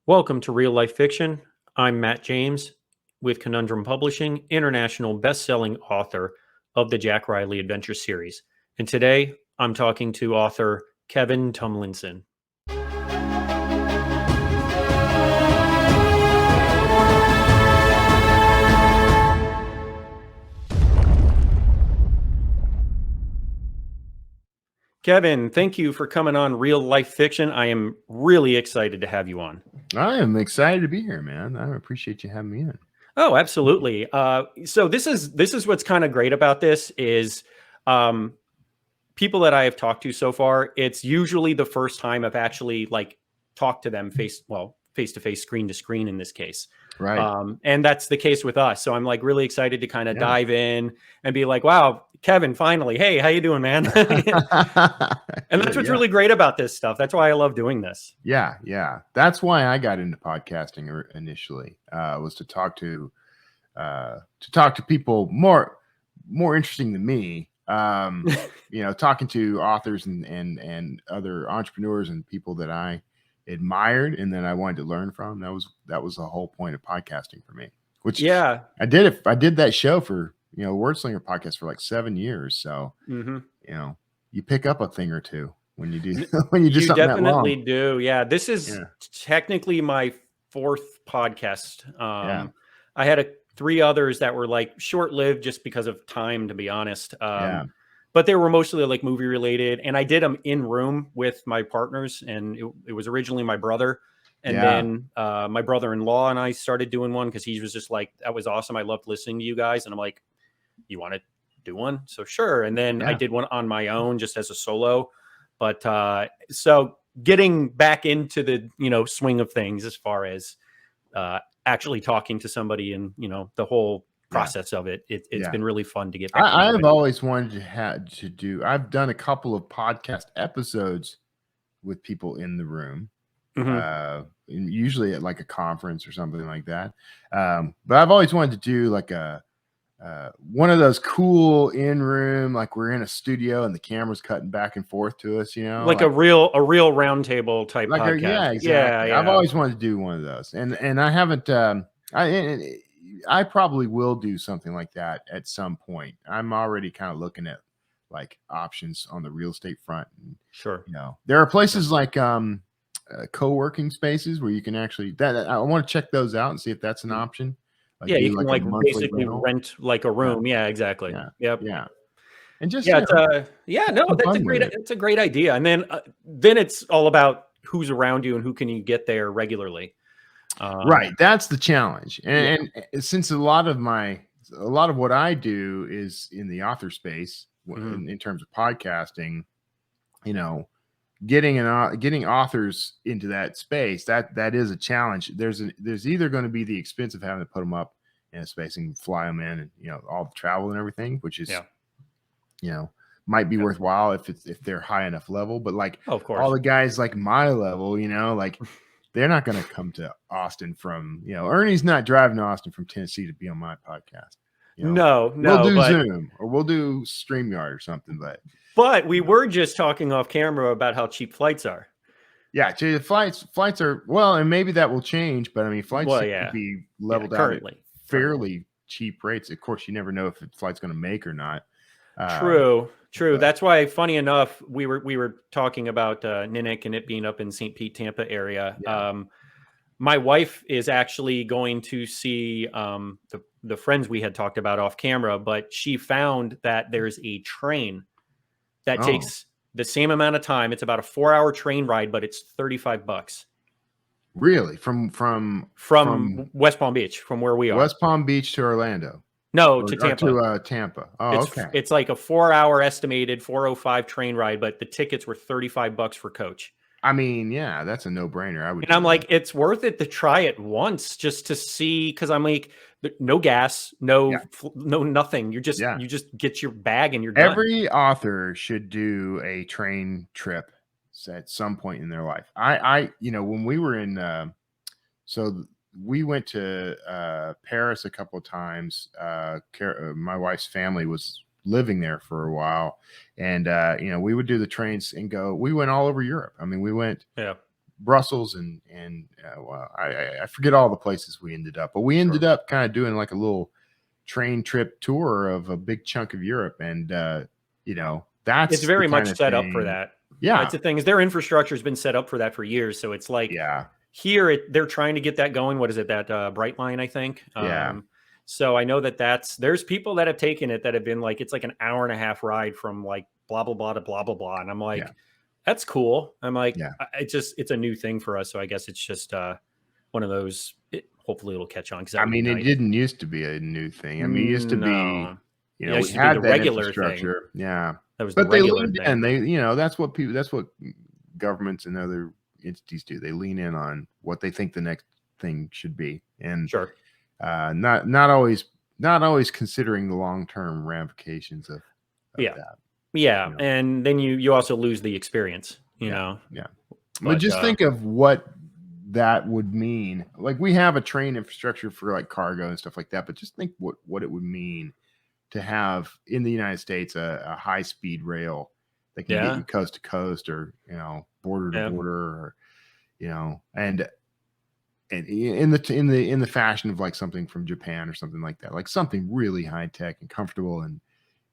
Welcome to Real Life Fiction. I'm Matt James with Conundrum Publishing, international best-selling author of the Jack Riley Adventure series. And today I'm talking to author KEVIN Tumlinson. KEVIN, thank you for coming on Real Life Fiction. I am really excited to have you on. I am excited to be here, man. I appreciate you having me in. Oh, absolutely. So this is what's kind of great about this is people that I have talked to so far, it's usually the first time I've actually talked to them face to face, screen to screen in this case. Right. And that's the case with us. So I'm really excited to kind of dive in and be like, wow, KEVIN, finally. Hey, how you doing, man? And that's what's really great about this stuff. That's why I love doing this. Yeah. That's why I got into podcasting initially, was to talk to people more interesting than me. Talking to authors and other entrepreneurs and people that I admired and then I wanted to learn from. That was the whole point of podcasting for me. Which I did that show for Wordslinger podcast for like 7 years. So you pick up a thing or two when you do something definitely that long. Do. Yeah. This is technically my 4th podcast. I had 3 others that were short-lived just because of time, to be honest. But they were mostly movie related, and I did them in room with my partners, and it was originally my brother. And then my brother-in-law and I started doing one because he was just like, that was awesome. I loved listening to you guys. And I'm like, you want to do one? So sure. And then I did one on my own just as a solo. But so getting back into the, swing of things as far as actually talking to somebody and, the whole process of it. It's been really fun to get back. I've always wanted to do. I've done a couple of podcast episodes with people in the room. Usually at a conference or something like that. But I've always wanted to do one of those cool in room, we're in a studio and the camera's cutting back and forth to us, like a real round table type podcast. Exactly. Yeah. I've always wanted to do one of those, and I haven't. I probably will do something like that at some point. I'm already kind of looking at options on the real estate front. And, sure. There are places like co-working spaces where you can actually I want to check those out and see if that's an option. You can basically rent a room. Yeah, exactly. Yeah. And just it's a great idea. And then it's all about who's around you and who can you get there regularly. Right. That's the challenge. And since a lot of what I do is in the author space, in terms of podcasting, getting authors into that space, that is a challenge. There's either going to be the expense of having to put them up in a space and fly them in and all the travel and everything, which is might be worthwhile if they're high enough level, but of course, all the guys my level, they're not going to come to Austin from Ernie's not driving to Austin from Tennessee to be on my podcast. No, we'll do Zoom or we'll do StreamYard or something, but we were just talking off camera about how cheap flights are. Yeah, the flights are and maybe that will change, but I mean, flights could be leveled out at fairly cheap rates. Of course, you never know if the flight's going to make or not. True. That's why, funny enough, we were talking about Ninick and it being up in St. Pete, Tampa area. My wife is actually going to see the friends we had talked about off camera, but she found that there's a train that takes the same amount of time. It's about a 4-hour train ride, but it's $35. Really? From West Palm Beach, from where we are. West Palm Beach to Orlando. No, to Tampa. To Tampa. Oh, okay. It's like a 4-hour estimated 4:05 train ride, but the tickets were $35 for coach. I mean, yeah, that's a no-brainer. And I'm like, it's worth it to try it once just to see, because I'm like, no gas, no nothing. You just get your bag and you're done. Every author should do a train trip at some point in their life. I when we were in, so we went to Paris a couple of times. My wife's family was living there for a while, and we would do the trains and go. We went all over Europe. I mean, we went Brussels and well, I forget all the places we ended up, but we ended up kind of doing like a little train trip tour of a big chunk of Europe, and you know, it's very much set up for that. Yeah, that's the thing, is their infrastructure has been set up for that for years. So it's like, here they're trying to get that going. What is it, that Bright Line, I think? So I know there's people that have taken it that have been like, it's like an hour and a half ride from like blah blah blah to blah blah blah, and I'm like, that's cool. I'm like, it's a new thing for us, so I guess it's just one of those. Hopefully it'll catch on, because I mean, it didn't used to be a new thing. I mean, it used to be, you know, we had that infrastructure. Yeah, that was but they leaned in. They, you know, that's what governments and other entities do. They lean in on what they think the next thing should be, and not always considering the long-term ramifications of that. Yeah, you know? And then you also lose the experience, you know. But just think of what that would mean. Like, we have a train infrastructure for like cargo and stuff like that, but just think what it would mean to have in the United States a high-speed rail that can get you coast to coast, or, you know, border to border, or, you know, and in the fashion of like something from Japan or something like that, like something really high tech and comfortable, and,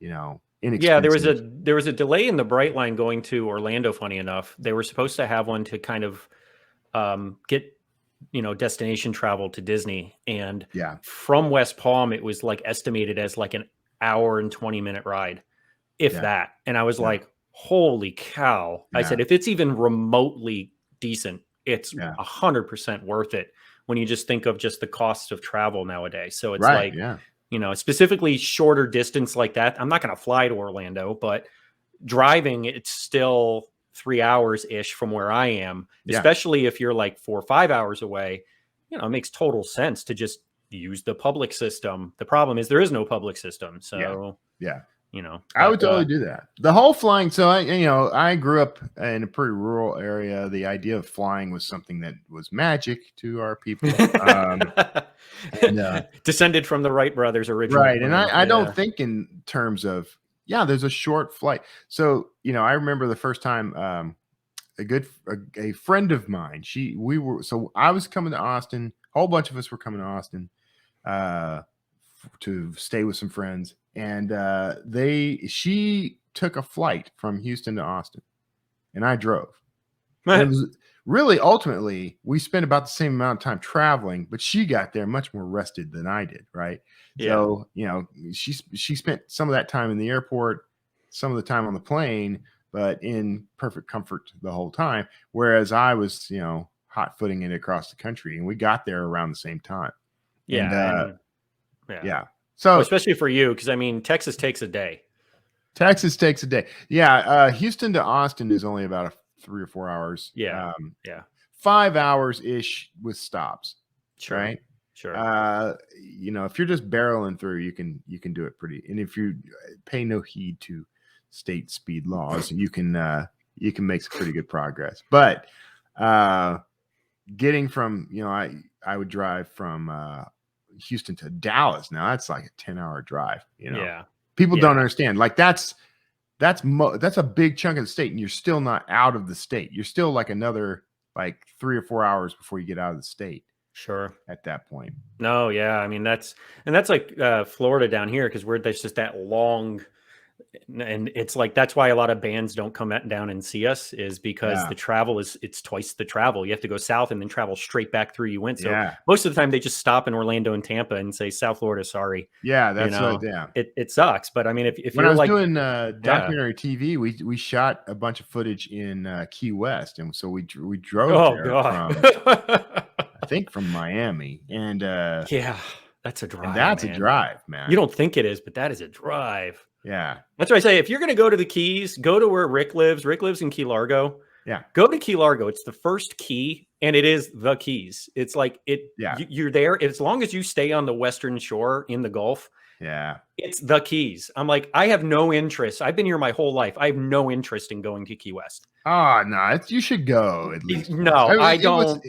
you know, inexpensive. There was a delay in the Bright Line going to Orlando. Funny enough, they were supposed to have one to kind of get, you know, destination travel to Disney, and from West Palm it was like estimated as like an hour and 20-minute ride, if that. And I was like, holy cow. I said, if it's even remotely decent, it's 100% worth it when you just think of just the cost of travel nowadays. So it's you know, specifically shorter distance like that. I'm not going to fly to Orlando, but driving, it's still 3 hours ish from where I am, especially if you're like 4 or 5 hours away. You know, it makes total sense to just use the public system. The problem is there is no public system. So you know, I would totally do that. The whole flying. So I grew up in a pretty rural area. The idea of flying was something that was magic to our people. And, descended from the Wright brothers originally. Right. And I don't think in terms of, there's a short flight. So, you know, I remember the first time, a friend of mine, I was coming to Austin. A whole bunch of us were coming to Austin, to stay with some friends. And she took a flight from Houston to Austin, and I drove. And it was really, ultimately, we spent about the same amount of time traveling, but she got there much more rested than I did, right? So, you know, she spent some of that time in the airport, some of the time on the plane, but in perfect comfort the whole time. Whereas I was, you know, hot footing it across the country, and we got there around the same time. So, especially for you, because I mean, Texas takes a day. Houston to Austin is only about 3 or 4 hours. 5 hours ish with stops. Right. You know, if you're just barreling through, you can do it pretty. And if you pay no heed to state speed laws, you can make some pretty good progress. But getting from, you know, I would drive from Houston to Dallas. Now that's like a 10-hour drive, you know. People don't understand. Like that's a big chunk of the state, and you're still not out of the state. You're still like another like 3 or 4 hours before you get out of the state. At that point. No, I mean, that's like Florida down here, because there's just that long. And it's like, that's why a lot of bands don't come down and see us, is because the travel it's twice the travel. You have to go south and then travel straight back through you went. So most of the time they just stop in Orlando and Tampa and say, South Florida, sorry. That's, you know, it sucks. But I mean, if when you're I was like doing documentary TV, we shot a bunch of footage in Key West. And so we drove from, I think from Miami, and that's a drive. And that's a drive, man. You don't think it is, but that is a drive. Yeah. That's why I say, if you're going to go to the Keys, go to where Rick lives. Rick lives in Key Largo. Go to Key Largo. It's the first key, and it is the Keys. It's like you're there. As long as you stay on the Western Shore in the Gulf. It's the Keys. I'm like, I have no interest. I've been here my whole life. I have no interest in going to Key West. Oh, no, you should go at least. No, I don't.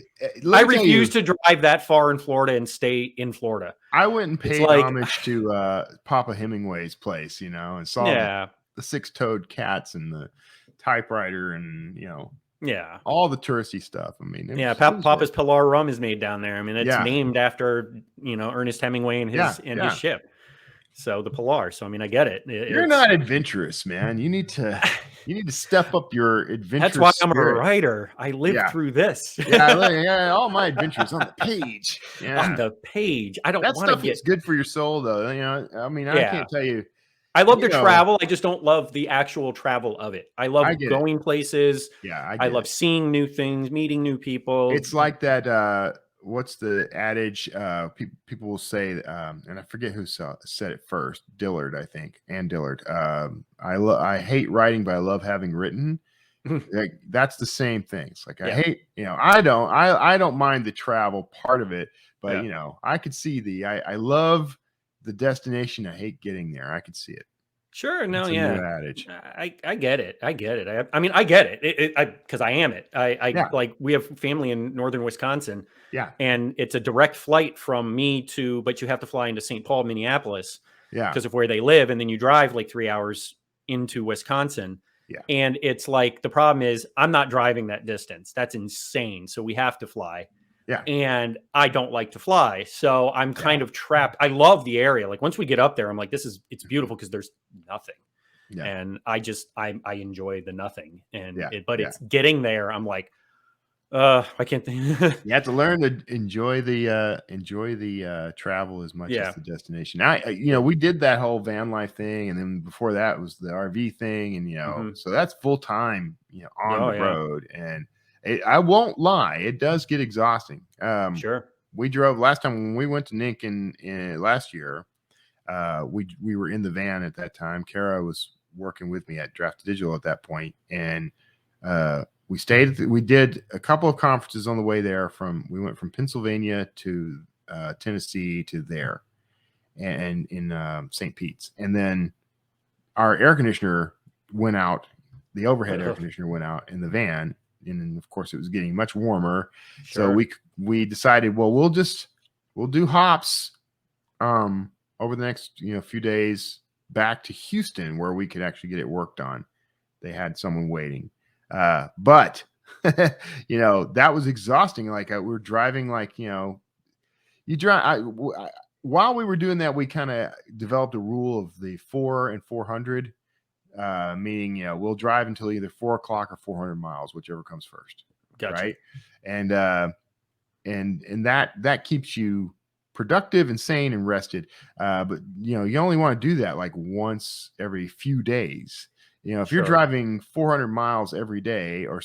I refuse to drive that far in Florida and stay in Florida. I went and paid homage to Papa Hemingway's place, you know, and saw the 6-toed cats and the typewriter, and, you know, Yeah. All the touristy stuff. I mean, Yeah, Papa's Pilar rum is made down there. I mean, it's named after, Ernest Hemingway and his ship. So the Pilar. So I mean, I get it. You're not adventurous, man. You need to step up your adventurous That's why I'm spirit. a writer. I lived through this. All my adventures on the page. Yeah. On the page. I don't that want to stuff get is good for your soul, though. I mean, I can't tell you. I love the travel. I just don't love the actual travel of it. I love going places. Yeah, I love seeing new things, meeting new people. It's like that. What's the adage? People will say, and I forget who said it first. Dillard, I think, and Dillard. I hate writing, but I love having written. Like, that's the same thing. It's like I hate, I don't mind the travel part of it, but I could see I love the destination. I hate getting there. I could see it. Sure. No, it's a new adage. I get it. I get it. I mean, I get it. Because I am it. Like, we have family in northern Wisconsin. Yeah. And it's a direct flight from me but you have to fly into St. Paul, Minneapolis. Yeah. Because of where they live. And then you drive like 3 hours into Wisconsin. Yeah. And it's like, the problem is I'm not driving that distance. That's insane. So we have to fly. Yeah. And I don't like to fly. So I'm kind of trapped. I love the area. Like, once we get up there, I'm like, it's beautiful because there's nothing. Yeah. And I enjoy the nothing. And it's getting there. I'm like, I can't think. You have to learn to enjoy the travel as much as the destination. We did that whole van life thing, and then before that was the RV thing, and so that's full time, on the road. And I won't lie, it does get exhausting. Sure. We drove last time when we went to Nink in last year. We were in the van at that time. Kara was working with me at Draft Digital at that point, and we stayed. We did a couple of conferences on the way there. We went from Pennsylvania to Tennessee to there, and in St. Pete's. And then our air conditioner went out. The overhead air conditioner went out in the van, and then of course it was getting much warmer. Sure. So we decided, well, we'll do hops over the next few days back to Houston, where we could actually get it worked on. They had someone waiting. But that was exhausting. Like, we're driving, like, you drive. While we were doing that, we kind of developed a rule of the 4 and 400, meaning, we'll drive until either 4 o'clock or 400 miles, whichever comes first. Gotcha. Right. And that keeps you productive and sane and rested. But you only want to do that like once every few days. If you're driving 400 miles every day, or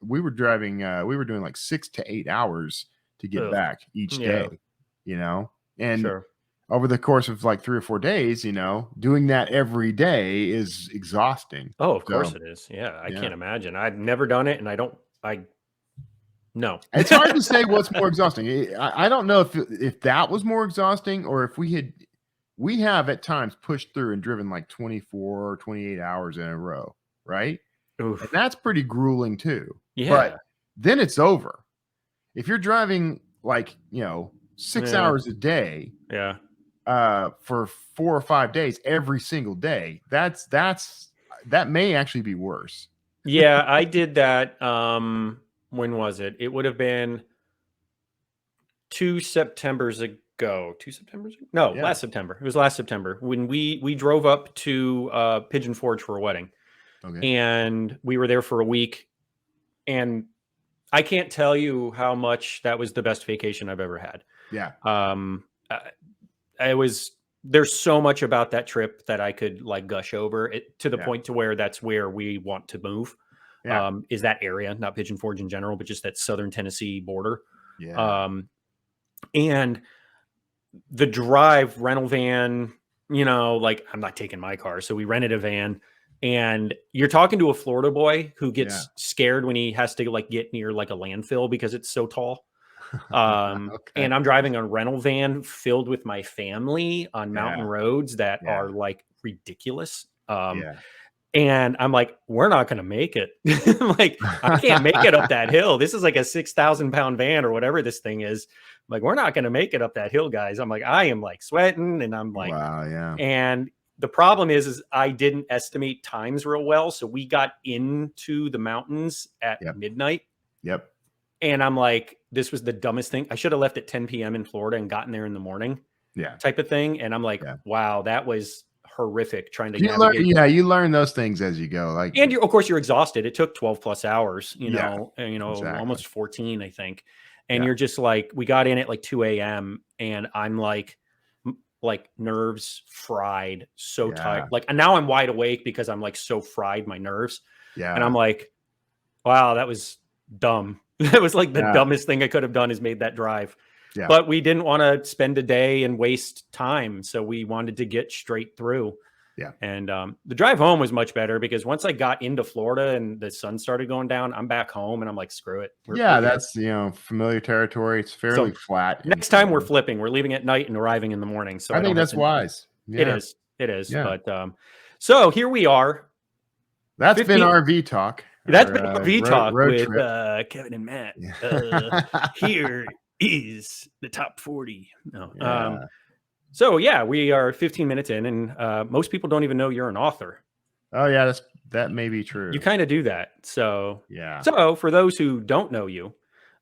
we were doing like 6 to 8 hours to get back each day, and over the course of like 3 or 4 days, doing that every day is exhausting. Oh, of course it is. Yeah. I can't imagine. I've never done it. And no. It's hard to say what's more exhausting. I don't know if that was more exhausting, or if we have at times pushed through and driven like 24 or 28 hours in a row, right? Oof. And that's pretty grueling too. Yeah. But then it's over. If you're driving like, 6 hours a day, for 4 or 5 days every single day, that may actually be worse. Yeah, I did that. When was it? It would have been 2 Septembers ago. 2 Septembers ago? No, last September. It was last September when we drove up to Pigeon Forge for a wedding. Okay. And we were there for a week. And I can't tell you how much that was the best vacation I've ever had. Yeah. There's so much about that trip that I could like gush over it, to the point to where that's where we want to move. Yeah. Is that area, not Pigeon Forge in general, but just that southern Tennessee border. Yeah. And the drive, rental van, like, I'm not taking my car. So we rented a van, and you're talking to a Florida boy who gets scared when he has to like get near like a landfill because it's so tall. And I'm driving a rental van filled with my family on mountain roads that are like ridiculous. And I'm like, we're not going to make it. Like, I can't make it up that hill. This is like a 6,000 pound van or whatever this thing is. I'm like, we're not going to make it up that hill, guys. I'm like, I am like sweating, and I'm like, wow, yeah. And The problem is I didn't estimate times real well. So we got into the mountains at midnight. Yep. And I'm like, this was the dumbest thing. I should have left at 10 p.m. in Florida and gotten there in the morning. Yeah. Type of thing. And I'm like, wow, that was horrific trying to navigate. You learn those things as you go. Like, and of course you're exhausted. It took 12 plus hours, almost 14, I think. And you're just like, we got in at like 2 a.m. and I'm like nerves fried, so tired. Like, and now I'm wide awake because I'm like so fried, my nerves. Yeah. And I'm like, wow, that was dumb. That was like the dumbest thing I could have done is made that drive. Yeah. But we didn't want to spend a day and waste time. So we wanted to get straight through. Yeah. And the drive home was much better because once I got into Florida and the sun started going down, I'm back home and I'm like, screw it. That's, familiar territory. It's fairly flat. Next time we're flipping, we're leaving at night and arriving in the morning. So I think that's wise. Yeah. It is. Yeah. But so here we are. That's been RV talk. That's been RV talk with Kevin and Matt. Here is the top 40. No. Yeah. So yeah, we are 15 minutes in, and most people don't even know you're an author. Oh yeah, that may be true. You kind of do that. So yeah. So for those who don't know you,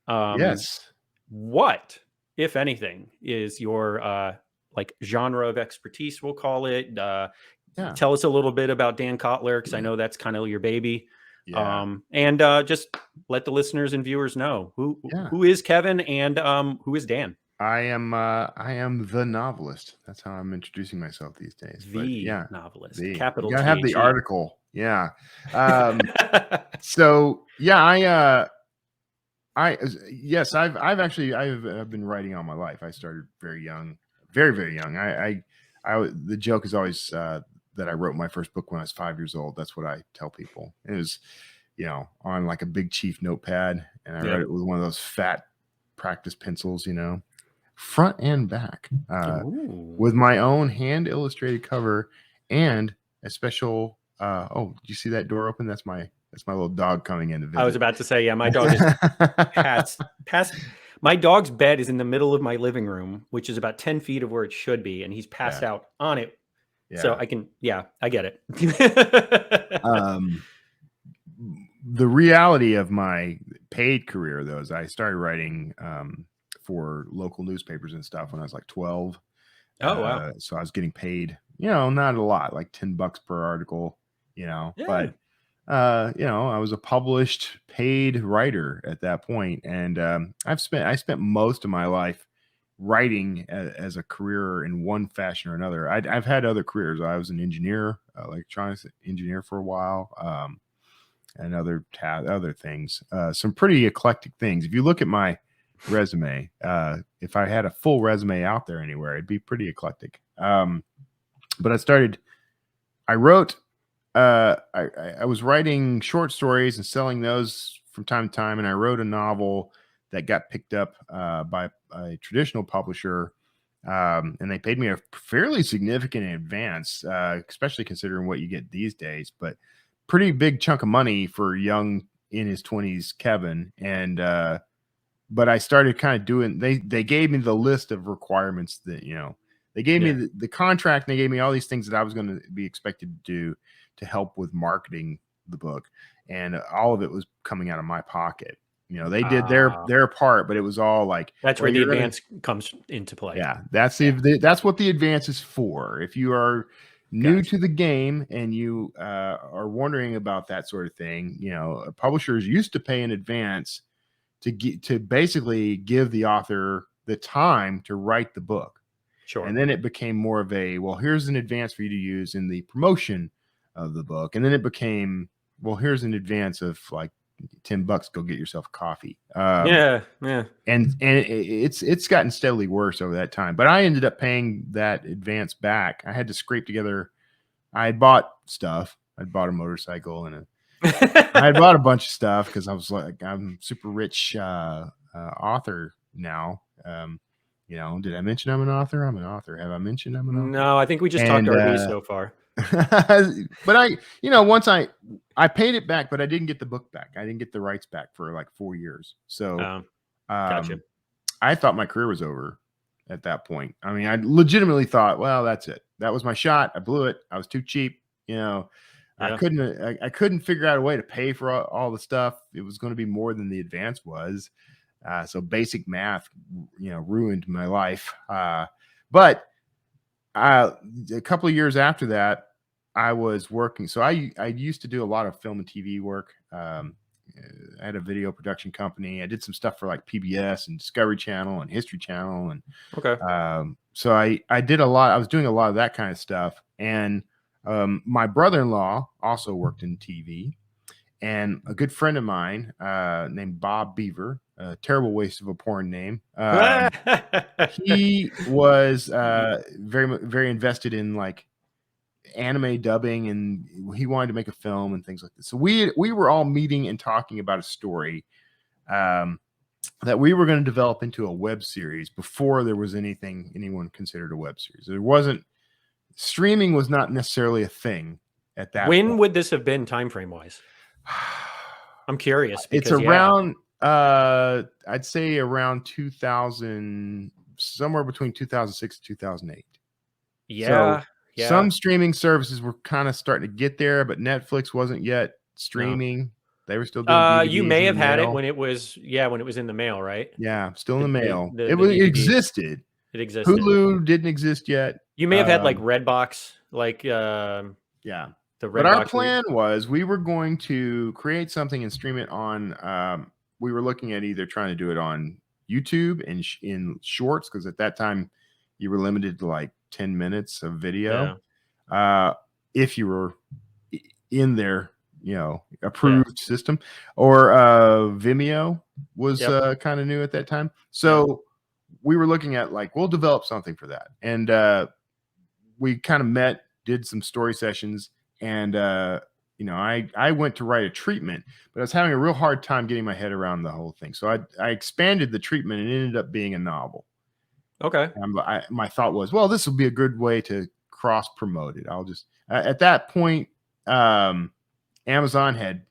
yes, what, if anything, is your like genre of expertise? We'll call it. Tell us a little bit about Dan Kotler, because I know that's kind of your baby. Yeah. And just let the listeners and viewers know who is Kevin and who is Dan. I am the novelist. That's how I'm introducing myself these days. Novelist. Capital. You gotta have the article. Yeah. So yeah, I've been writing all my life. I started very young, very, very young. The joke is always that I wrote my first book when I was 5 years old. That's what I tell people. It was, on like a Big Chief notepad, and I wrote it with one of those fat practice pencils, front and back, with my own hand illustrated cover and a special. Do you see that door open? That's my little dog coming in to visit. I was about to say, my dog is past. My dog's bed is in the middle of my living room, which is about 10 feet of where it should be, and he's passed out on it. Yeah. So I get it. The reality of my paid career, though, is I started writing for local newspapers and stuff when I was like 12. Oh, wow. So I was getting paid, not a lot, like $10 per article, but I was a published paid writer at that point. And I spent most of my life writing as a career in one fashion or another. I've had other careers. I was an engineer, electronics engineer for a while, and other things, some pretty eclectic things. If you look at my resume, if I had a full resume out there anywhere, it'd be pretty eclectic. But I wrote, I was writing short stories and selling those from time to time. And I wrote a novel that got picked up by a traditional publisher. And they paid me a fairly significant advance, especially considering what you get these days, but pretty big chunk of money for young in his 20s Kevin. And but I started kind of doing, they gave me the list of requirements that, they gave me the contract, and they gave me all these things that I was going to be expected to do to help with marketing the book. And all of it was coming out of my pocket. They did their part, but it was all like, that's where the advance comes into play. Yeah. That's what the advance is for. If you are new to the game and you are wondering about that sort of thing, publishers used to pay in advance to basically give the author the time to write the book. Sure. And then it became more of a, well, here's an advance for you to use in the promotion of the book. And then it became, well, here's an advance of like $10, go get yourself coffee. And it's gotten steadily worse over that time. But I ended up paying that advance back. I had to scrape together. I had bought stuff. I'd bought a motorcycle and I had bought a bunch of stuff because I was like, I'm super rich author now. Did I mention I'm an author? I'm an author. Have I mentioned I'm an author? No, I think we just talked RV so far. But once I paid it back, but I didn't get the book back. I didn't get the rights back for like 4 years. So gotcha. I thought my career was over at that point. I mean, I legitimately thought, well, that's it. that was my shot. I blew it. I was too cheap. You know, I couldn't figure out a way to pay for all the stuff. It was going to be more than the advance was. So basic math, you know, ruined my life. But a couple of years after that, I was working. So I used to do a lot of film and TV work. I had a video production company. I did some stuff for like PBS and Discovery Channel and History Channel. And so I did a lot. I was doing a lot of that kind of stuff. And my brother-in-law also worked in TV. And a good friend of mine named Bob Beaver, a terrible waste of a porn name. He was very invested in like anime dubbing, and he wanted to make a film and things like this. So we were all meeting and talking about a story that we were going to develop into a web series before there was anyone considered a web series. There wasn't, streaming was not necessarily a thing at that When point. would this have been time frame wise? I'm curious. Because, it's around I'd say around 2000, somewhere between 2006 and 2008. Yeah. So some streaming services were kind of starting to get there, but Netflix wasn't yet streaming. No. They were still doing DVDs. You may have had it when it was in the mail, right? Yeah, still in the mail. It existed. It existed. Hulu didn't exist yet. You may have had like Redbox, like yeah. But our plan was we were going to create something and stream it on. We were looking at either trying to do it on YouTube and in shorts, because at that time you were limited to like 10 minutes of video. If you were in their, you know, approved system, or Vimeo was kind of new at that time. So we were looking at like, we'll develop something for that. And we kind of met, did some story sessions. And, you know, I went to write a treatment, but I was having a real hard time getting my head around the whole thing. So I expanded the treatment, and it ended up being a novel. Okay. My thought was, well, this would be a good way to cross promote it. I'll just, at that point, Amazon had,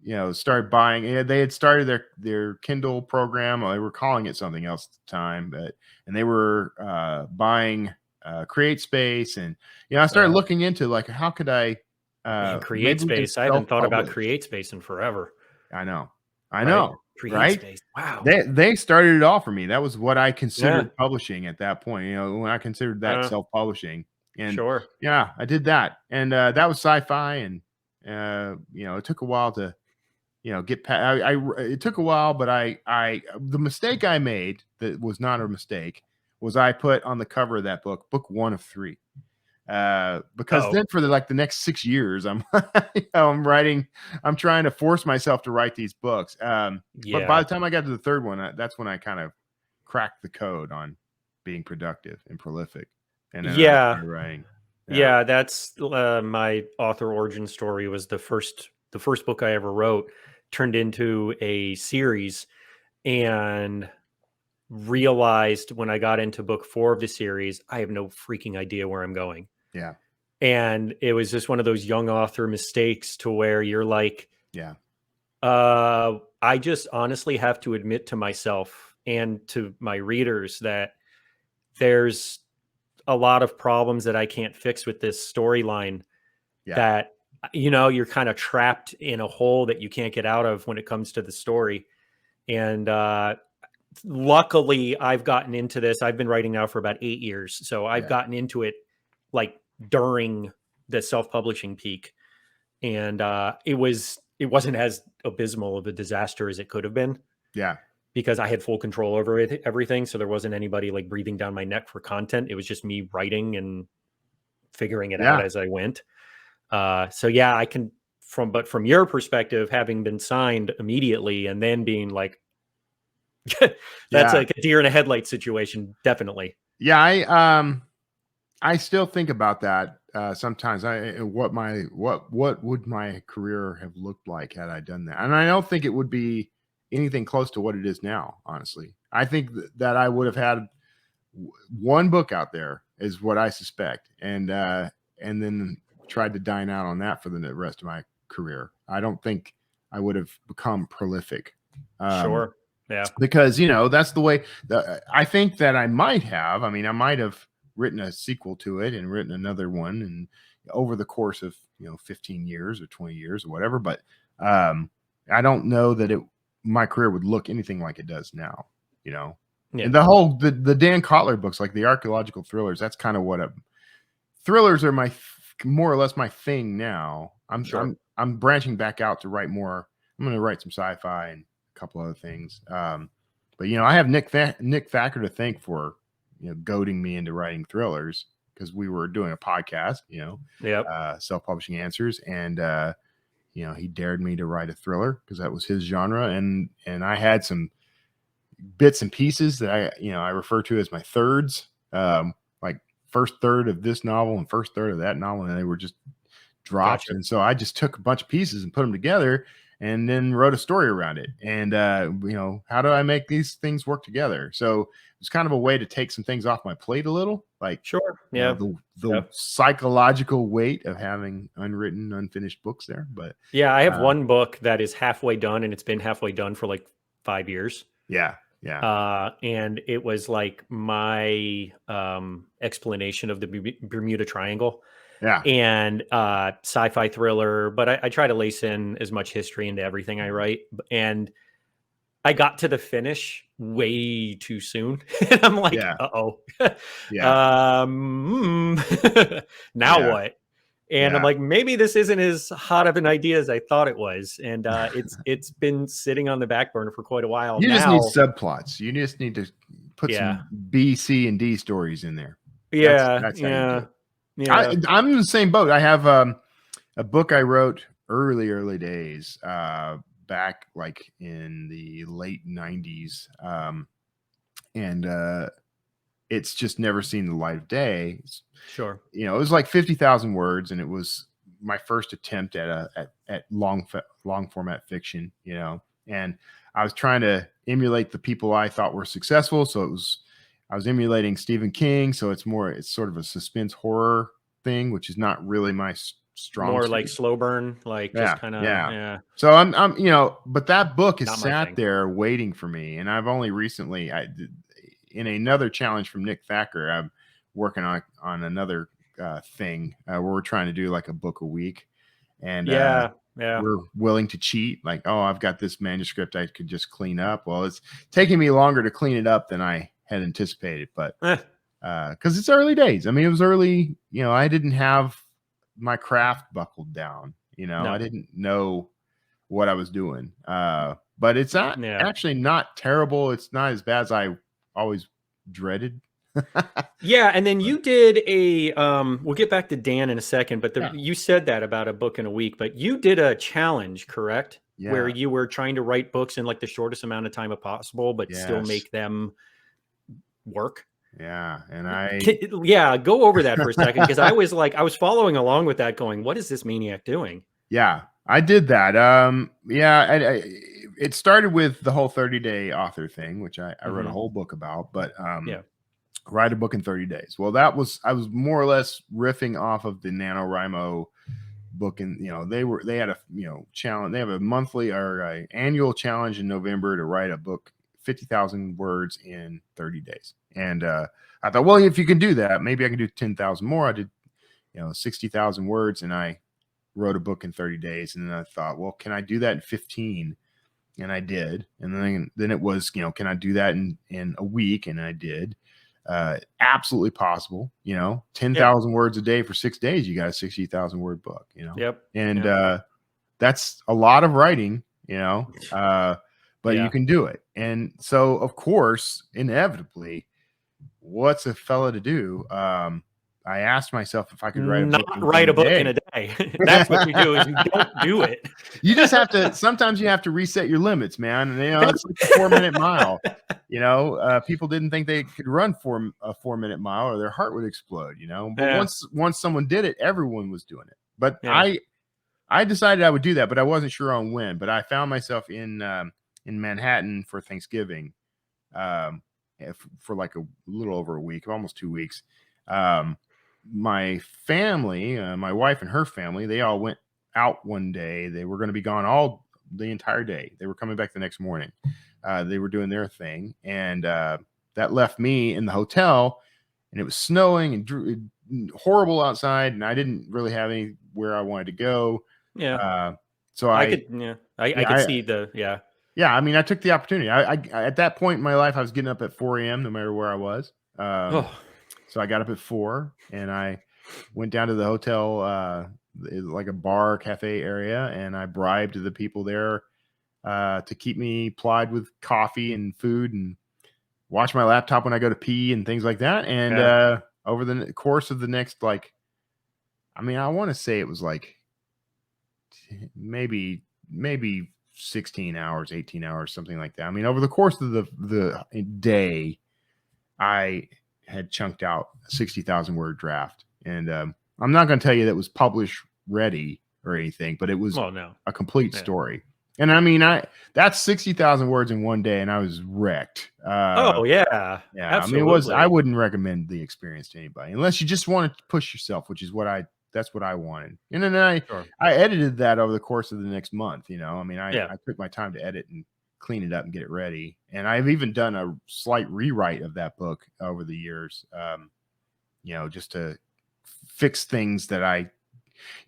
you know, started buying, they had started their Kindle program. They were calling it something else at the time, and they were buying CreateSpace. And, you know, I started looking into like, how could I CreateSpace? I haven't thought about CreateSpace in forever. I know. Right? Space. Wow. They started it all for me. That was what I considered publishing at that point. You know, when I considered that self-publishing. And yeah, I did that. And that was sci-fi. And you know, it took a while to, you know, get past. It took a while, but the mistake I made that was not a mistake was I put on the cover of that book 1 of 3. Because then for the next 6 years, I'm I'm trying to force myself to write these books. But by the time I got to the 3rd one, that's when I kind of cracked the code on being productive and prolific. And then I started writing. Yeah, that's my author origin story. Was the first book I ever wrote turned into a series, and realized when I got into book 4 of the series, I have no freaking idea where I'm going. Yeah. And it was just one of those young author mistakes to where you're like, I just honestly have to admit to myself and to my readers that there's a lot of problems that I can't fix with this storyline, that, you know, you're kind of trapped in a hole that you can't get out of when it comes to the story. And luckily I've gotten into this. I've been writing now for about 8 years. So I've gotten into it like during the self-publishing peak. And it wasn't as abysmal of a disaster as it could have been. Yeah. Because I had full control over everything. So there wasn't anybody like breathing down my neck for content. It was just me writing and figuring it out as I went. So yeah, I can, from your perspective, having been signed immediately and then being like, that's like a deer in a headlight situation. Definitely. Yeah. I still think about that sometimes. What would my career have looked like had I done that? And I don't think it would be anything close to what it is now. Honestly, I think that I would have had one book out there, is what I suspect, and then tried to dine out on that for the rest of my career. I don't think I would have become prolific. Sure. Yeah. Because, you know, that's the way I think that I might have. I mean, I might have written a sequel to it and written another one, and over the course of 15 years or 20 years or whatever. But I don't know that my career would look anything like it does now. Yeah. And the Dan Kotler books, like the archaeological thrillers, that's kind of what thrillers are more or less my thing now. I'm branching back out to write more. I'm going to write some sci-fi and a couple other things. But I have Nick Thacker to thank for goading me into writing thrillers, because we were doing a podcast, Self-Publishing Answers, and he dared me to write a thriller because that was his genre, and I had some bits and pieces that I refer to as my thirds, like first third of this novel and first third of that novel, and they were just dropped. Gotcha. And so I just took a bunch of pieces and put them together and then wrote a story around it. And how do I make these things work together? So it's kind of a way to take some things off my plate a little, like the psychological weight of having unwritten, unfinished books there. But I have one book that is halfway done, and it's been halfway done for like 5 years. Yeah. And it was like my explanation of the Bermuda Triangle. Yeah. And sci-fi thriller, but I try to lace in as much history into everything I write. And I got to the finish way too soon. And I'm like, uh-oh. Now what? And I'm like, maybe this isn't as hot of an idea as I thought it was. And it's been sitting on the back burner for quite a while. You just need subplots. You just need to put some B, C, and D stories in there. That's how you do it. Yeah. I'm in the same boat. I have a book I wrote early days, back like in the late 90s. And it's just never seen the light of day. Sure. It was like 50,000 words, and it was my first attempt at long format fiction, and I was trying to emulate the people I thought were successful. So I was emulating Stephen King. So it's sort of a suspense horror thing, which is not really my strong. More like slow burn, like just kind of, So I'm but that book has sat there waiting for me. And I've only recently, in another challenge from Nick Thacker, I'm working on another thing where we're trying to do like a book a week. And we're willing to cheat. Like, oh, I've got this manuscript I could just clean up. Well, it's taking me longer to clean it up than I had anticipated, but because it's early days. I mean, it was early, I didn't have my craft buckled down, I didn't know what I was doing. But it's not actually not terrible. It's not as bad as I always dreaded. And then you did we'll get back to Dan in a second, but you said that about a book in a week, but you did a challenge, correct? Yeah. Where you were trying to write books in like the shortest amount of time possible, but still make them work. Yeah. And go over that for a second, because I was following along with that going, what is this maniac doing? Yeah, I did that. It started with the whole 30-day author thing, which I wrote a whole book about, but write a book in 30 days. Well, I was more or less riffing off of the NaNoWriMo book, and they had a challenge. They have a monthly or annual challenge in November to write a book 50,000 words in 30 days. And I thought, well, if you can do that, maybe I can do 10,000 more. I did 60,000 words, and I wrote a book in 30 days. And then I thought, well, can I do that in 15? And I did. And then it was, can I do that in a week? And I did. Absolutely possible. 10,000 words a day for 6 days, you got a 60,000 word book. And that's a lot of writing. But you can do it. And so, of course, inevitably, what's a fella to do? I asked myself if I could write a book in a day. That's what you do, is you don't do it. You just have to, sometimes you have to reset your limits, man. And, it's like a 4-minute mile. People didn't think they could run for a 4-minute mile or their heart would explode, But once someone did it, everyone was doing it. But I decided I would do that, but I wasn't sure on when. But I found myself in Manhattan for Thanksgiving for like a little over a week, almost 2 weeks. My family, my wife and her family, they all went out one day. They were going to be gone the entire day. They were coming back the next morning. They were doing their thing. And that left me in the hotel. and it was snowing and horrible outside, and I didn't really have anywhere I wanted to go. Yeah. So I could see yeah, I mean, I took the opportunity. I at that point in my life, I was getting up at 4 a.m. no matter where I was. So I got up at 4 and I went down to the hotel, like a bar cafe area, and I bribed the people there to keep me plied with coffee and food, and watch my laptop when I go to pee and things like that. And over the course of the next, like, I mean, I want to say it was like maybe 16 hours, 18 hours, something like that. I mean, over the course of the day, I had chunked out a 60,000 word draft. And I'm not going to tell you that was published ready or anything, but it was a complete story. And I mean, that's 60,000 words in one day, and I was wrecked. Yeah. Absolutely. I wouldn't recommend the experience to anybody unless you just want to push yourself, which is that's what I wanted. And then I edited that over the course of the next month. I mean, I took my time to edit and clean it up and get it ready. And I've even done a slight rewrite of that book over the years, just to fix things that I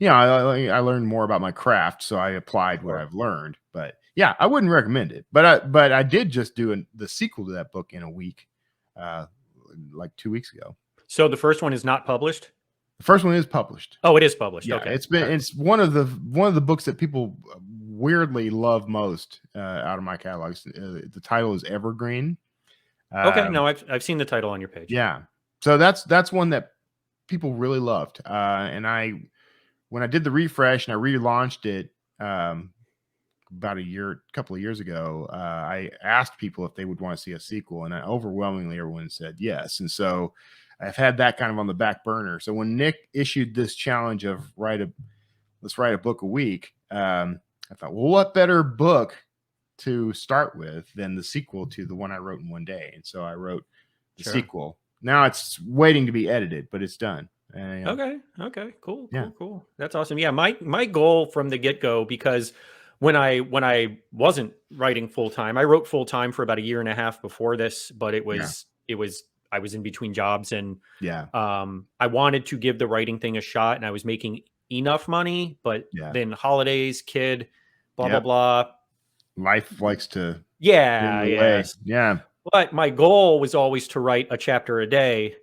learned more about my craft. So I applied what I've learned. But yeah, I wouldn't recommend it. But I did just do the sequel to that book in a week, like 2 weeks ago. So the first one is not published? The first one is published. Oh, it is published. Yeah, okay. It's one of the books that people weirdly love most out of my catalogs. The title is Evergreen. Okay, no, I've seen the title on your page. Yeah, so that's one that people really loved. And when I did the refresh and I relaunched it about a couple of years ago, I asked people if they would want to see a sequel, and overwhelmingly everyone said yes. And so I've had that kind of on the back burner. So when Nick issued this challenge of let's write a book a week, I thought, well, what better book to start with than the sequel to the one I wrote in one day? And so I wrote the sequel. Now it's waiting to be edited, but it's done. Okay. Cool. That's awesome. Yeah. My goal from the get-go, because when I wasn't writing full time, I wrote full time for about a year and a half before this, but I was in between jobs, and I wanted to give the writing thing a shot, and I was making enough money, but then holidays, kid, blah, blah, blah. Life likes to. Yeah. But my goal was always to write a chapter a day.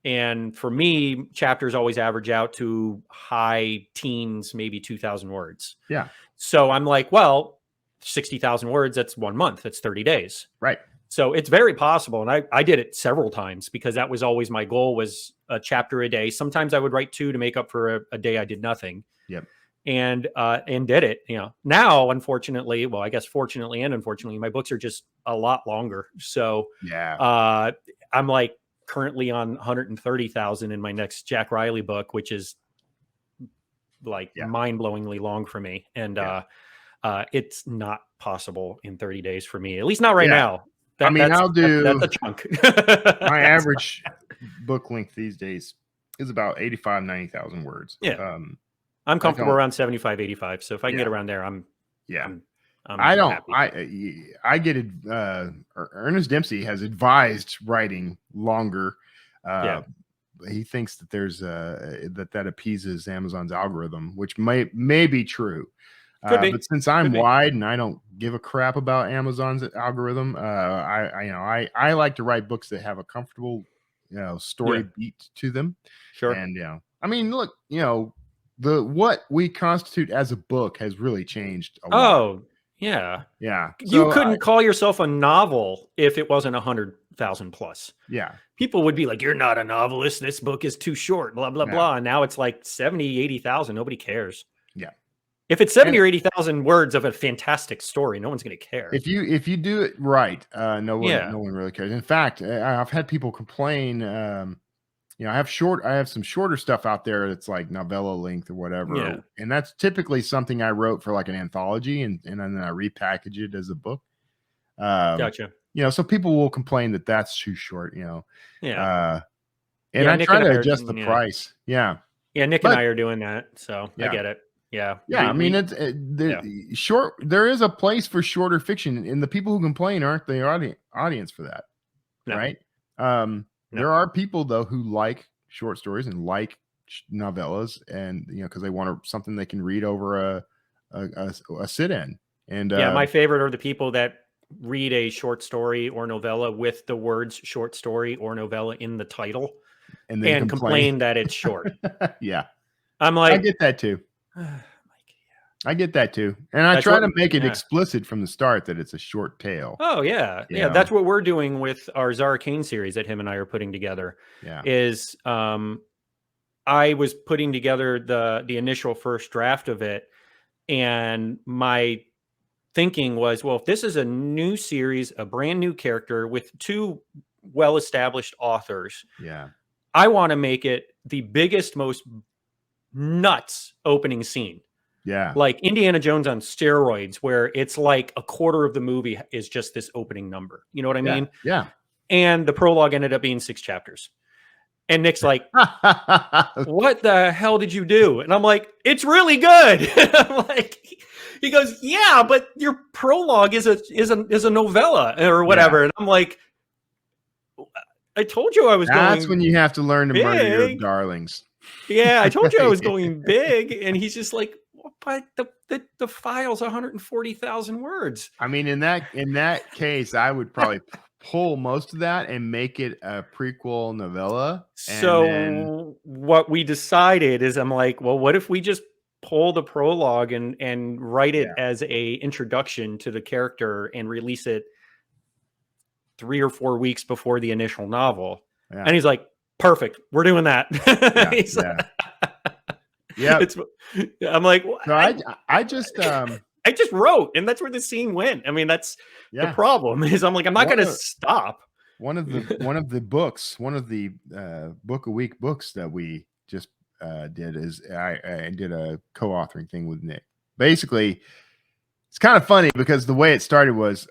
And for me, chapters always average out to high teens, maybe 2,000 words. Yeah. So I'm like, well, 60,000 words, that's 1 month. That's 30 days. Right. So it's very possible. And I did it several times because that was always my goal, was a chapter a day. Sometimes I would write 2 to make up for a day I did nothing. Yep. And did it. Now, unfortunately, well, I guess fortunately and unfortunately, my books are just a lot longer. So I'm like currently on 130,000 in my next Jack Riley book, which is like mind-blowingly long for me. And it's not possible in 30 days for me, at least not right now. I'll do. That's a chunk. My average book length these days is about 85,000, 90,000 words. Yeah. I'm comfortable around 75, 85. So if I can get around there, I'm happy. I get it. Ernest Dempsey has advised writing longer. He thinks that there's that appeases Amazon's algorithm, which may be true. But since I'm wide and I don't give a crap about Amazon's algorithm, I like to write books that have a comfortable, story beat to them. Sure. And I mean, look, what we constitute as a book has really changed a lot. Oh, yeah. Yeah. You couldn't call yourself a novel if it wasn't 100,000 plus. Yeah. People would be like, you're not a novelist. This book is too short, blah, blah, blah. And now it's like 70, 80,000. Nobody cares. Yeah. If it's 70 or 80,000 words of a fantastic story, no one's going to care. If you do it right, no one really cares. In fact, I've had people complain. I have some shorter stuff out there that's like novella length or whatever, and that's typically something I wrote for like an anthology, and then I repackage it as a book. Gotcha. So people will complain that that's too short. And I Nick try and to I adjust the price. Yeah. Yeah, Nick and I are doing that, so I get it. Yeah. I mean, short. There is a place for shorter fiction, and the people who complain aren't the audience for that, right? There are people though who like short stories and like novellas, and because they want something they can read over a sit-in. And yeah, my favorite are the people that read a short story or novella with the words short story or novella in the title and then complain that it's short. Yeah, I'm like, I get that too. I get that too. And I try to make it explicit from the start that it's a short tale. Oh yeah. Yeah. That's what we're doing with our Zara Kane series that him and I are putting together. Yeah. Is I was putting together the initial first draft of it, and my thinking was, well, if this is a new series, a brand new character with two well-established authors, I want to make it the biggest, most nuts opening scene. Yeah. Like Indiana Jones on steroids, where it's like a quarter of the movie is just this opening number. You know what I mean? Yeah. And the prologue ended up being 6 chapters. And Nick's like, what the hell did you do? And I'm like, it's really good. I'm like, he goes, yeah, but your prologue is a novella or whatever. Yeah. And I'm like, I told you I was going. That's when you have to learn to murder your darlings. Yeah, I told you I was going big. And he's just like, but the file's 140,000 words. I mean, in that case, I would probably pull most of that and make it a prequel novella. So what we decided is, I'm like, well, what if we just pull the prologue and write it as a introduction to the character and release it 3 or 4 weeks before the initial novel? Yeah. And he's like, perfect, we're doing that. Yeah. I'm like, well, so I just I just wrote, and that's where the scene went. I mean, that's the problem is I'm like, I'm not going to stop. One of the books, one of the book a week books that we just did is I did a co-authoring thing with Nick. Basically, it's kind of funny because the way it started was,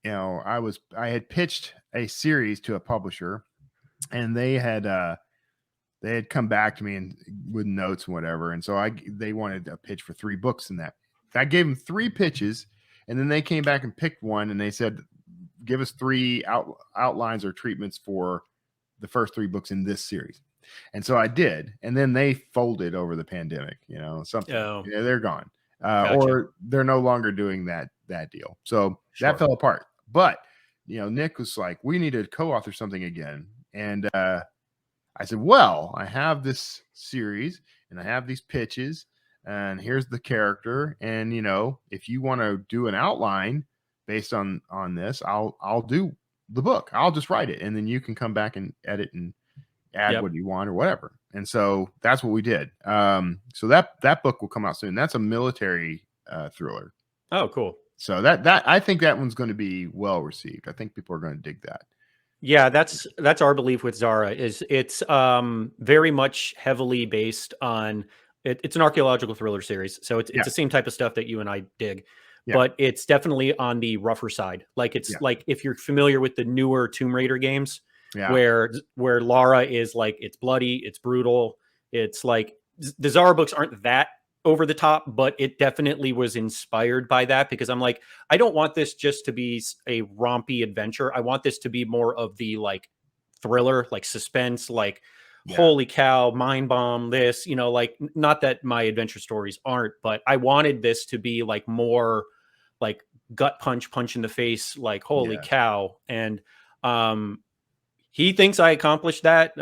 I had pitched a series to a publisher, and they had come back to me and with notes and whatever. And so they wanted a pitch for 3 books in that. I gave them 3 pitches, and then they came back and picked one, and they said, give us 3 outlines or treatments for the first 3 books in this series. And so I did. And then they folded over the pandemic, something. They're gone. Gotcha. Or they're no longer doing that deal. So that fell apart. But, Nick was like, we need to co-author something again. And I said, well, I have this series and I have these pitches, and here's the character. And, if you want to do an outline based on this, I'll do the book. I'll just write it. And then you can come back and edit and add what you want or whatever. And so that's what we did. So that book will come out soon. That's a military thriller. Oh, cool. So that I think that one's going to be well received. I think people are going to dig that. Yeah, that's our belief with Zara. Is it's very much heavily based on it's an archaeological thriller series, so it's the same type of stuff that you and I dig, but it's definitely on the rougher side. Like it's like if you're familiar with the newer Tomb Raider games, where Lara is like, it's bloody, it's brutal, it's like the Zara books aren't that over the top, but it definitely was inspired by that, because I'm like, I don't want this just to be a rompy adventure. I want this to be more of the like thriller, like suspense, like holy cow, mind bomb this, like, not that my adventure stories aren't, but I wanted this to be like more like gut punch in the face, like holy cow. And he thinks I accomplished that.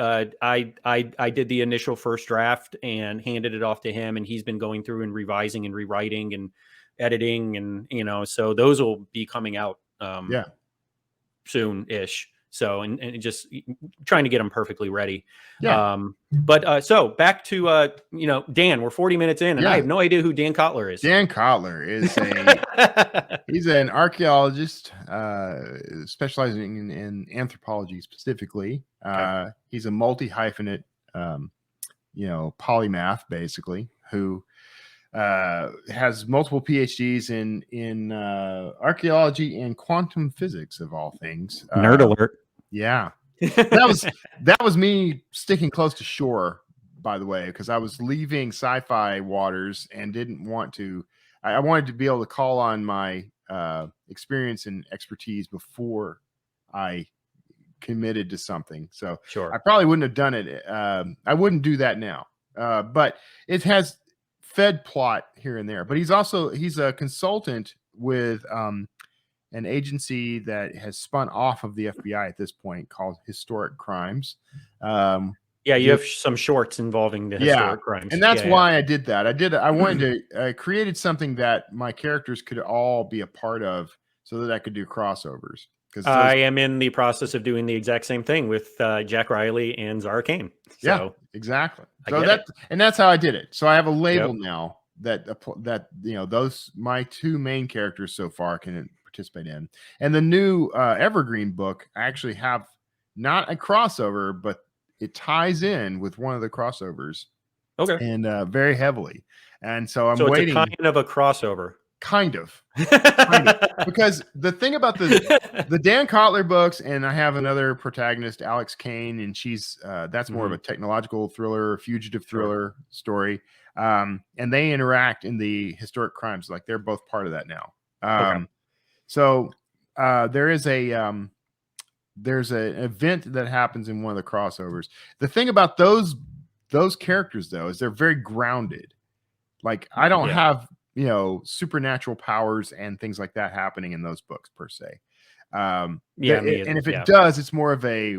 I did the initial first draft and handed it off to him, and he's been going through and revising and rewriting and editing, and so those will be coming out soon-ish. So and just trying to get them perfecly ready. But so back to Dan. We're 40 minutes in, and I have no idea who Dan Kotler is. Dan Kotler is he's an archaeologist specializing in anthropology specifically. Okay. He's a multi-hyphenate polymath, basically, who has multiple PhDs in archaeology and quantum physics, of all things. Nerd alert. Yeah. That was me sticking close to shore, by the way, because I was leaving sci-fi waters and didn't want to. I wanted to be able to call on my experience and expertise before I committed to something. So Sure. I probably wouldn't have done it. I wouldn't do that now. But it has fed plot here and there. But he's a consultant with an agency that has spun off of the FBI at this point called Historic Crimes. Yeah, you have some shorts involving the historic crimes. And that's why I did that. I wanted to, I created something that my characters could all be a part of so that I could do crossovers. Because I am in the process of doing the exact same thing with Jack Riley and Zara Kane. So yeah, exactly. So that's how I did it. So I have a label now that those my two main characters so far can participate in. And the new Evergreen book, I actually have not a crossover, but it ties in with one of the crossovers. Okay. And very heavily. And so I'm It's waiting. a kind of a crossover. Kind of. Because the thing about the Dan Kotler books, and I have another protagonist, Alex Kane, and she's that's more of a technological thriller, fugitive thriller story. And they interact in the historic crimes. Like they're both part of that now. So there's an event that happens in one of the crossovers. The thing about those characters though is they're very grounded. Like I don't have supernatural powers and things like that happening in those books per se. And if it does, it's more of a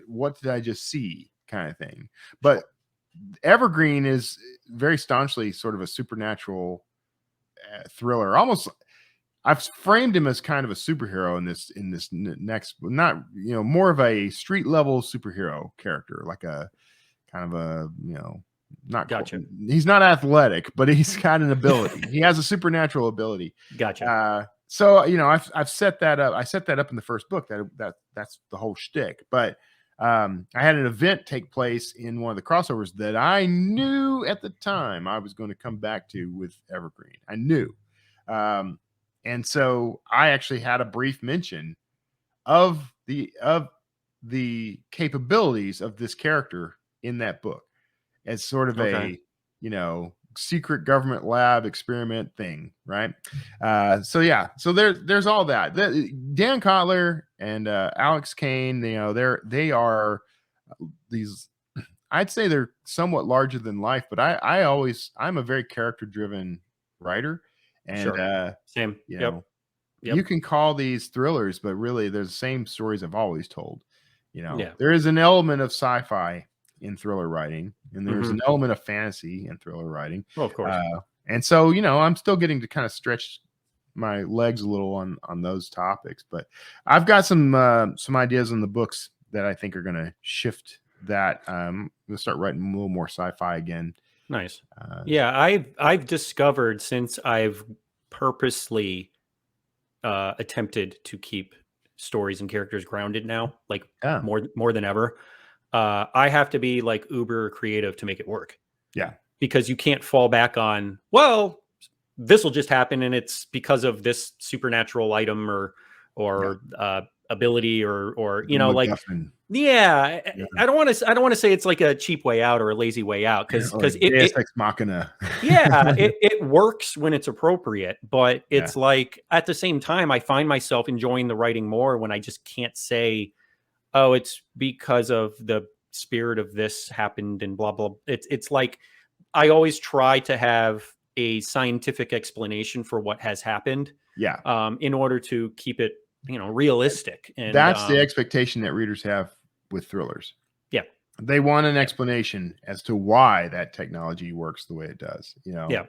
what did I just see kind of thing. But Evergreen is very staunchly sort of a supernatural thriller. Almost, I've framed him as kind of a superhero in this next, not more of a street level superhero character, like a kind of a not gotcha. He's not athletic, but he's got an ability. He has a supernatural ability. Gotcha. So I've set that up. I set that up in the first book. That's the whole shtick. But I had an event take place in one of the crossovers that I knew at the time I was going to come back to with Evergreen. I knew. And so I actually had a brief mention of the capabilities of this character in that book as sort of a secret government lab experiment thing, right? So there's all that. Dan Kotler and Alex Kane, they are these. I'd say they're somewhat larger than life, but I'm a very character driven writer. And same. You can call these thrillers, but really they're the same stories I've always told. There is an element of sci-fi in thriller writing, and there's an element of fantasy in thriller writing. Well, of course. And so, I'm still getting to kind of stretch my legs a little on those topics, but I've got some ideas in the books that I think are going to shift that. I'm going to start writing a little more sci-fi again. Nice. I've discovered, since I've purposely attempted to keep stories and characters grounded now, like more than ever. I have to be like uber creative to make it work. Yeah. Because you can't fall back on, well, this will just happen and it's because of this supernatural item or ability or like I don't want to say it's like a cheap way out or a lazy way out, because it's ex machina. it works when it's appropriate, but it's like at the same time I find myself enjoying the writing more when I just can't say, oh, it's because of the spirit of this happened and blah blah. It's like I always try to have a scientific explanation for what has happened. In order to keep it realistic. And that's the expectation that readers have with thrillers. They want an explanation as to why that technology works the way it does.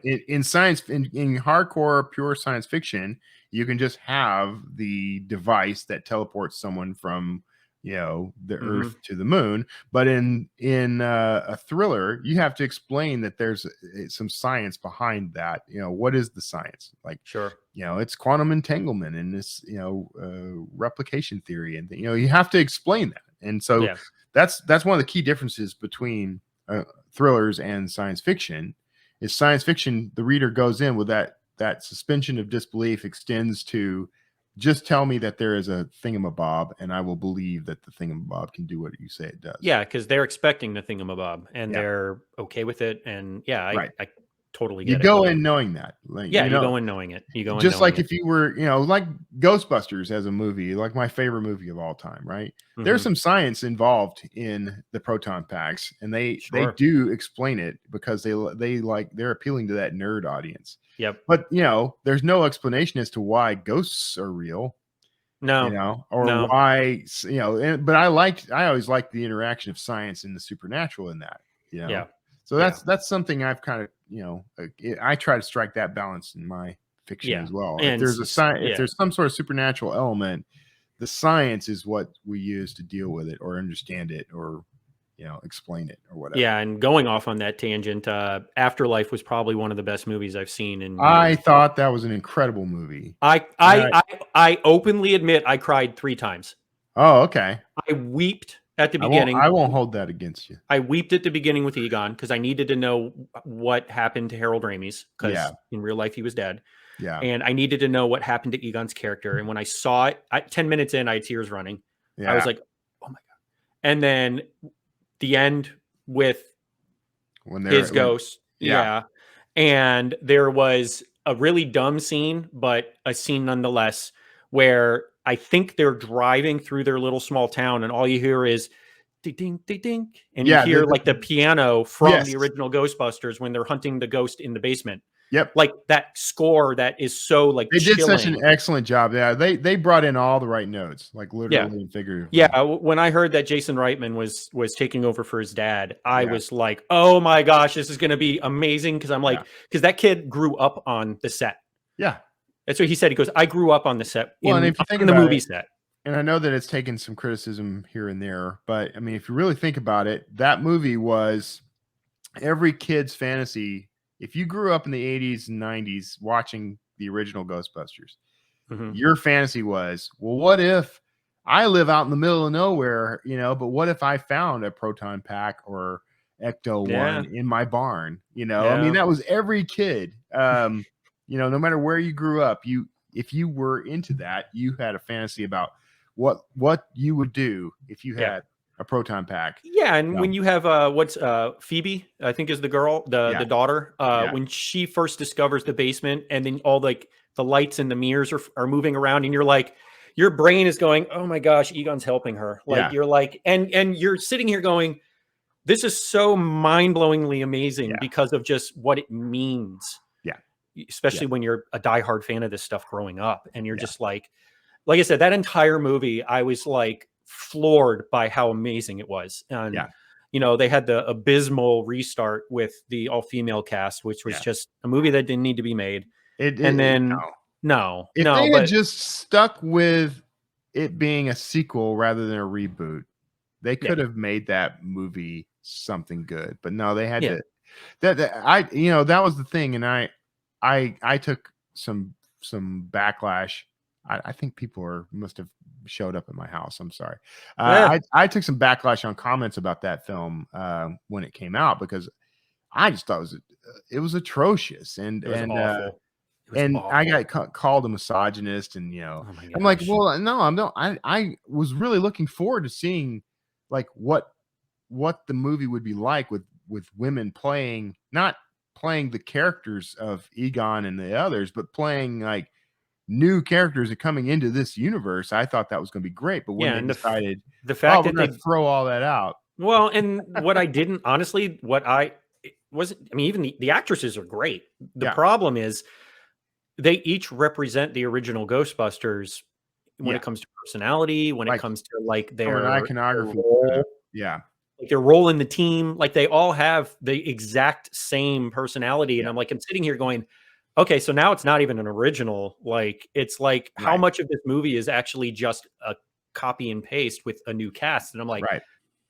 In science, in hardcore pure science fiction, you can just have the device that teleports someone from the Earth to the moon. But in a thriller, you have to explain that there's some science behind that. What is the science? Like, it's quantum entanglement and this, replication theory, and you have to explain that. And so that's one of the key differences between thrillers and science fiction. Is science fiction, the reader goes in with that suspension of disbelief extends to just tell me that there is a thingamabob and I will believe that the thingamabob can do what you say it does. Yeah, because they're expecting the thingamabob and they're okay with it. And I totally You get go it. in knowing that, like, Yeah, you go in knowing it. You go in just knowing like if you were, like Ghostbusters as a movie, like my favorite movie of all time, right? There's some science involved in the proton packs, and they do explain it because they're appealing to that nerd audience. Yep. But there's no explanation as to why ghosts are real. No. Or why, but I always liked the interaction of science and the supernatural in that, Yeah. So that's something I've kind of, I try to strike that balance in my fiction as well. And if there's some sort of supernatural element, the science is what we use to deal with it or understand it or, explain it or whatever. Yeah. And going off on that tangent, Afterlife was probably one of the best movies I've seen in years. I thought that was an incredible movie. I openly admit I cried 3 times. Oh, okay. I weeped at the beginning. I won't hold that against you. I weeped at the beginning with Egon because I needed to know what happened to Harold Ramis because in real life he was dead. Yeah. And I needed to know what happened to Egon's character. And when I saw it, 10 minutes in, I had tears running. Yeah. I was like, oh my God. And then the end with his ghost. Yeah. And there was a really dumb scene, but a scene nonetheless, where I think they're driving through their little small town and all you hear is ding, ding, ding, ding. And you hear like the piano from the original Ghostbusters when they're hunting the ghost in the basement. Yep. Like that score that is so like they did such an excellent job. Yeah. They brought in all the right notes, like literally and figuratively. Yeah. When I heard that Jason Reitman was taking over for his dad, I was like, oh my gosh, this is going to be amazing. Cause I'm like, because that kid grew up on the set. Yeah. That's what he said. He goes, I grew up on the set and if you think in the movie set. And I know that it's taken some criticism here and there, but I mean, if you really think about it, that movie was every kid's fantasy. If you grew up in the 80s and 90s watching the original Ghostbusters, your fantasy was, well, what if I live out in the middle of nowhere, but what if I found a proton pack or Ecto-1 in my barn? I mean, that was every kid. No matter where you grew up, if you were into that, you had a fantasy about what you would do if you had a proton pack. Yeah, and when you have Phoebe, I think is the girl, the daughter, when she first discovers the basement, and then all like the lights and the mirrors are moving around, and you're like, your brain is going, oh my gosh, Egon's helping her. Like you're like, and you're sitting here going, this is so mind-blowingly amazing because of just what it means. Yeah. Especially when you're a diehard fan of this stuff growing up, and you're just like I said, that entire movie, I was like floored by how amazing it was. And they had the abysmal restart with the all-female cast, which was just a movie that didn't need to be made. If they had just stuck with it being a sequel rather than a reboot, they could have made that movie something good. But no, they had to. That was the thing, and I took some backlash. I think people must have showed up at my house. I'm sorry. I took some backlash on comments about that film when it came out because I just thought it was atrocious and awful. And awful. I got called a misogynist, and I'm like, well, no, I'm not. I was really looking forward to seeing like what the movie would be like with women not playing the characters of Egon and the others, but playing like new characters are coming into this universe. I thought that was going to be great, but when they decided the fact that they throw all that out. Well, and what I didn't honestly, even the actresses are great. The problem is they each represent the original Ghostbusters when it comes to personality, when it comes to like their iconography. Like their role in the team, like they all have the exact same personality. And I'm sitting here going, okay, so now it's not even an original. Like, it's like how much of this movie is actually just a copy and paste with a new cast? And I'm like,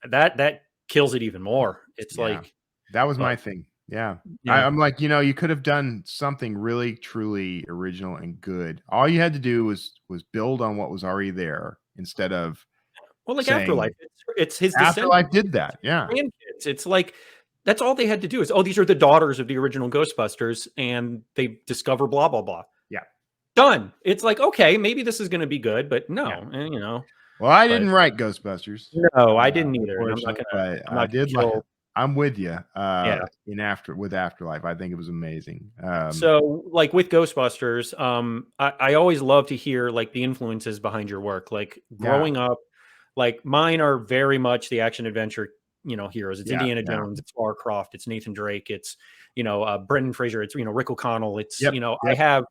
that kills it even more. It's like, that was my thing. Yeah. I'm like, you could have done something really, truly original and good. All you had to do was build on what was already there instead of. Well, like Afterlife, it's his Afterlife did that. Yeah. It's like, that's all they had to do is, these are the daughters of the original Ghostbusters, and they discover blah, blah, blah. Yeah. Done. It's like, okay, maybe this is going to be good, but no, Well, I didn't write Ghostbusters. No, I didn't either. I did I'm with you. Yeah. With Afterlife, I think it was amazing. So like with Ghostbusters, I always love to hear like the influences behind your work. Like growing up, like mine are very much the action adventure, heroes. It's Indiana Jones, it's Lara Croft, it's Nathan Drake, it's, Brendan Fraser, it's, Rick O'Connell. It's, I have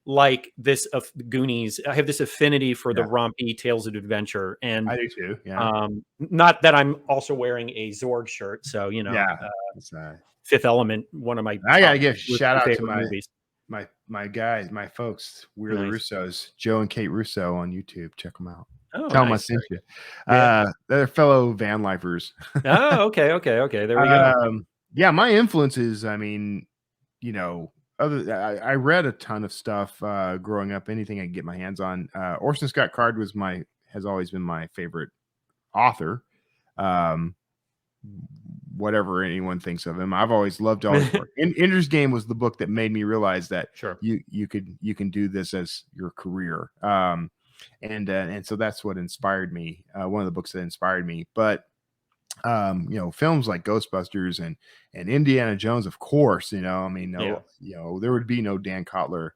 like this of Goonies. I have this affinity for the rompy tales of adventure. And I do too. Yeah. Not that I'm also wearing a Zorg shirt. So, Fifth Element, one of my I gotta give shout out to movies. my guys, my folks. We're the Russos, Joe and Kate Russo on YouTube. Check them out. Oh, tell them I sent you. They're fellow van lifers. Oh, okay. There we go. Yeah, my influences. I mean, I read a ton of stuff growing up. Anything I could get my hands on. Orson Scott Card has always been my favorite author. Whatever anyone thinks of him, I've always loved all his work. Ender's Game was the book that made me realize that you can do this as your career. And so that's what inspired me. One of the books that inspired me. But films like Ghostbusters and Indiana Jones, of course, there would be no Dan Kotler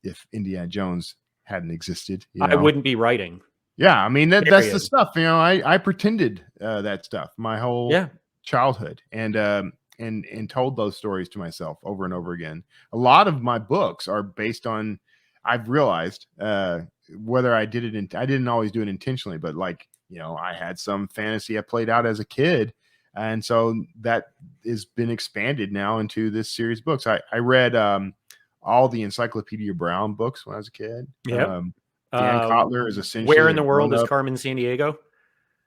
if Indiana Jones hadn't existed. I wouldn't be writing. Yeah, I mean that's the stuff. I pretended that stuff my whole childhood and told those stories to myself over and over again. A lot of my books are based on. I've realized whether I didn't always do it intentionally, but I had some fantasy I played out as a kid, and so that has been expanded now into this series of books. I read all the Encyclopedia Brown books when I was a kid. Yeah. Dan Kotler is essentially Where in the World is Carmen Sandiego?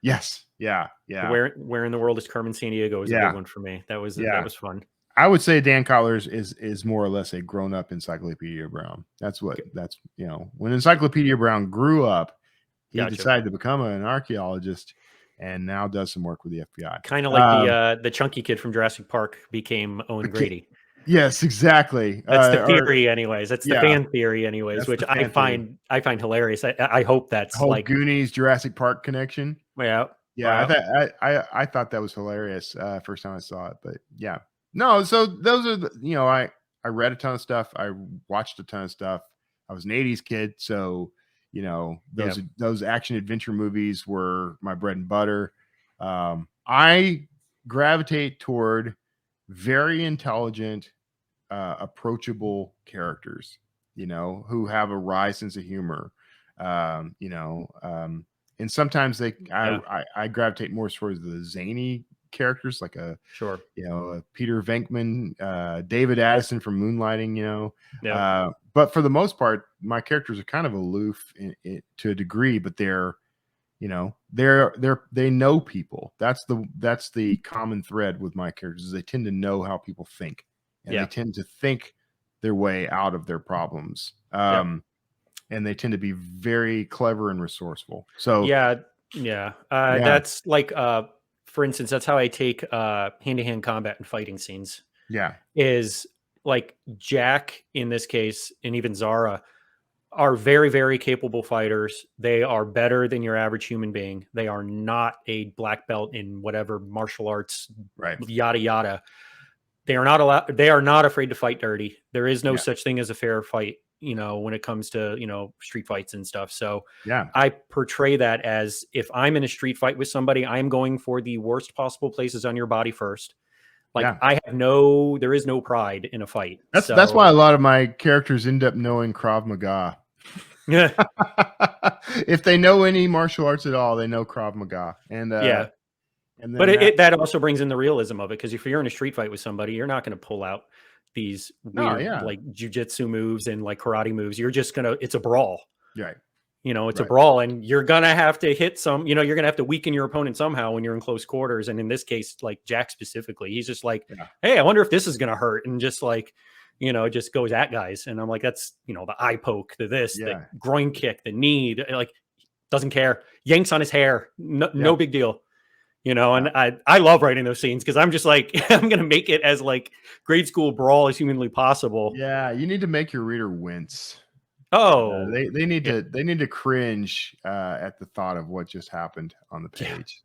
Yes. Yeah. Where in the World is Carmen Sandiego is a big one for me. That was fun. I would say Dan Kotler is more or less a grown up Encyclopedia Brown. That's when Encyclopedia Brown grew up, he decided to become an archaeologist and now does some work with the FBI. Kind of like the chunky kid from Jurassic Park became Owen Grady. Yes, exactly. That's the theory, anyways. That's the fan theory, anyways, which I find hilarious. I hope that's whole like Goonies Jurassic Park connection. Yeah. Wow. I thought that was hilarious first time I saw it, but yeah. No, so those are I read a ton of stuff. I watched a ton of stuff. I was an 80s kid, so those action adventure movies were my bread and butter. I gravitate toward very intelligent, approachable characters, who have a wry sense of humor, and sometimes I gravitate more towards the zany characters, like a Peter Venkman, David Addison from Moonlighting, but for the most part, my characters are kind of aloof to a degree, but they're they know people. That's the common thread with my characters, is they tend to know how people think, and they tend to think their way out of their problems. And they tend to be very clever and resourceful. So that's like for instance, that's how I take hand-to-hand combat and fighting scenes. Is like Jack in this case, and even Zara, are very, very capable fighters. They are better than your average human being. They are not a black belt in whatever martial arts, yada, yada. They are not allowed. They are not afraid to fight dirty. There is no such thing as a fair fight, when it comes to, street fights and stuff. So I portray that as, if I'm in a street fight with somebody, I'm going for the worst possible places on your body first. There is no pride in a fight. That's why a lot of my characters end up knowing Krav Maga. Yeah. If they know any martial arts at all, they know Krav Maga. And and then that also brings in the realism of it, because if you're in a street fight with somebody, you're not going to pull out these weird like jujitsu moves and like karate moves. You're just it's a brawl. Right. It's a brawl, and you're going to have to hit you're going to have to weaken your opponent somehow when you're in close quarters. And in this case, like Jack specifically, he's just like, hey, I wonder if this is going to hurt. And just like, just goes at guys. And I'm like, that's, the eye poke, the groin kick, the knee, like doesn't care. Yanks on his hair. No big deal. And I love writing those scenes, because I'm just like, I'm going to make it as like grade school brawl as humanly possible. Yeah. You need to make your reader wince. Oh, they need to cringe at the thought of what just happened on the page.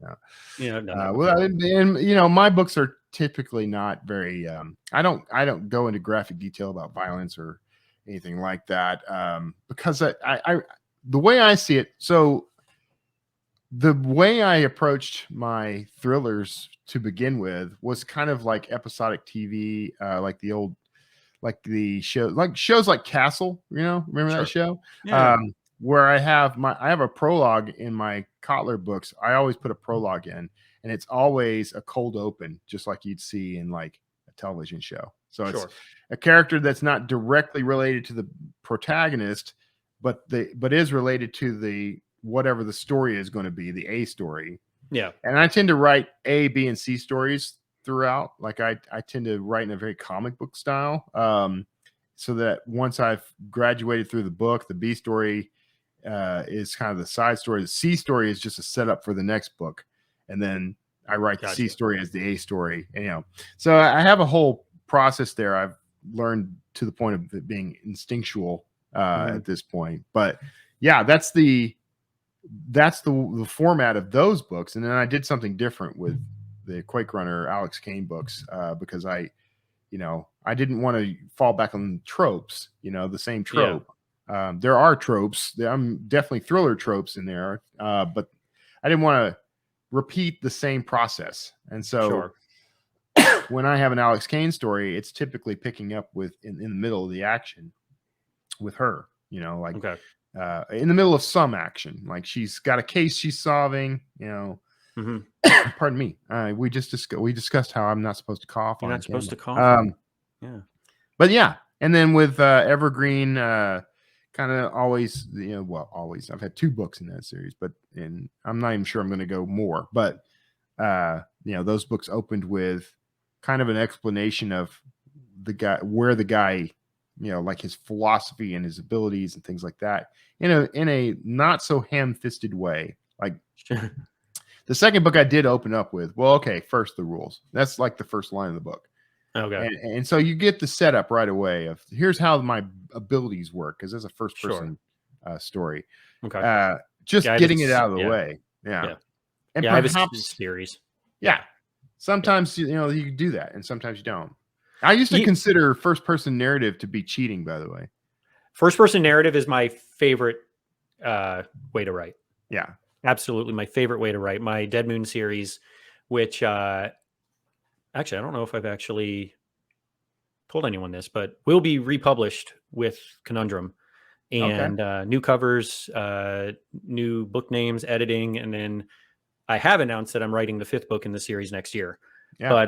Yeah, no. Well, and you know, my books are typically not very. I don't go into graphic detail about violence or anything like that, because I the way I see it. So the way I approached my thrillers to begin with was kind of like episodic TV, like the old, like the show, like shows like Castle, you know, remember that show? Yeah. Where I have a prologue in my Kotler books. I always put a prologue in, and it's always a cold open, just like you'd see in like a television show. So it's a character that's not directly related to the protagonist, but is related to the whatever the story is going to be, the A story. Yeah. And I tend to write A, B, and C stories throughout. Like I tend to write in a very comic book style, so that once I've graduated through the book, the B story is kind of the side story. The C story is just a setup for the next book, and then I write the C story as the A story. And, you know, so I have a whole process there. I've learned to the point of it being instinctual at this point. But yeah, that's the format of those books. And then I did something different with the Quake Runner Alex Kane books, because I didn't want to fall back on tropes, you know, the same trope. There are tropes. I'm definitely thriller tropes in there, but I didn't want to repeat the same process. And so when I have an Alex Kane story, it's typically picking up with in the middle of the action with her, you know, like in the middle of some action, like she's got a case she's solving, you know. Pardon me. We discussed how I'm not supposed to cough. You're not supposed to cough. But yeah, and then with Evergreen, kind of always, you know, well, always. I've had 2 books in that series, and I'm not even sure I'm going to go more. But you know, those books opened with kind of an explanation of the guy, you know, like his philosophy and his abilities and things like that, in a not so ham-fisted way. Like the second book I did open up with, well, okay, first the rules. That's like the first line of the book. Okay. And so you get the setup right away of here's how my abilities work, because it's a first person story. Okay. Just getting it out of the way. And perhaps, I have a series. Sometimes you know, you do that, and sometimes you don't. I used to consider first person narrative to be cheating, by the way. First person narrative is my favorite way to write. Yeah. Absolutely my favorite way to write. My Dead Moon series, which actually, I don't know if I've actually told anyone this, but will be republished with Conundrum, and new covers, new book names, editing. And then I have announced that I'm writing the 5th book in the series next year. But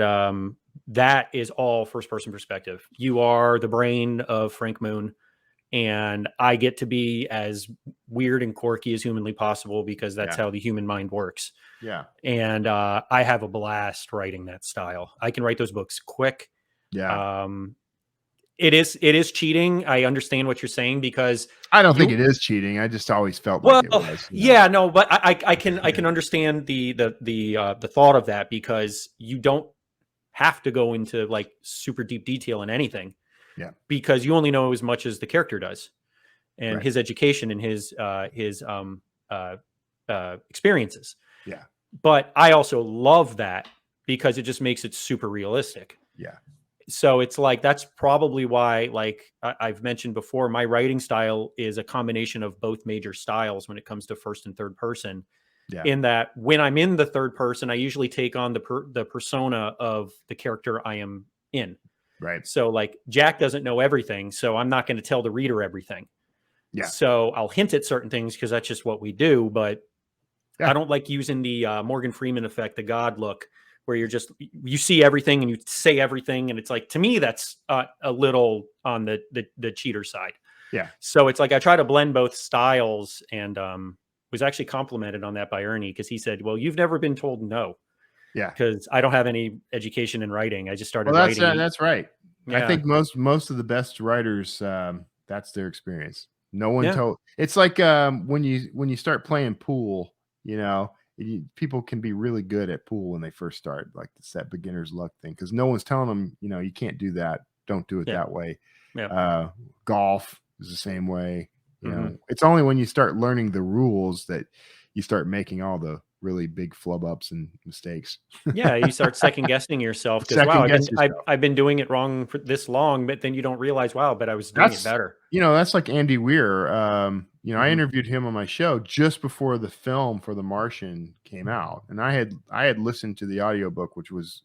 that is all first person perspective. You are the brain of Frank Moon, and I get to be as weird and quirky as humanly possible, because that's how the human mind works. And I have a blast writing that style. I can write those books quick. It is cheating. I understand what you're saying, because I don't think it is cheating. I just always felt like it was. Yeah, no, but I can understand the thought of that, because you don't have to go into like super deep detail in anything. Because you only know as much as the character does, and his education and his experiences. But I also love that, because it just makes it super realistic. So it's like, that's probably why, like I've mentioned before, my writing style is a combination of both major styles when it comes to first and third person. In that, when I'm in the third person, I usually take on the persona of the character I am in. So like Jack doesn't know everything, so I'm not going to tell the reader everything. So I'll hint at certain things, because that's just what we do. But I don't like using the Morgan Freeman effect, the God look, where you see everything and you say everything. And it's like, to me, that's a little on the cheater side. So it's like, I try to blend both styles, and was actually complimented on that by Ernie, because he said, well, you've never been told no. Because I don't have any education in writing. I just started writing. That's right. I think most of the best writers, that's their experience. No one told. It's like when you start playing pool, you know, people can be really good at pool when they first start, like it's that beginner's luck thing, because no one's telling them, you know, you can't do that. Don't do it that way. Golf is the same way. You know, it's only when you start learning the rules that you start making all the really big flub ups and mistakes. Yeah, you start second guessing yourself because wow, Second guess yourself. I've been doing it wrong for this long, but then you don't realize, wow, but I was doing it better. You know, that's like Andy Weir. You know, I interviewed him on my show just before the film for The Martian came out, and I had listened to the audiobook, which was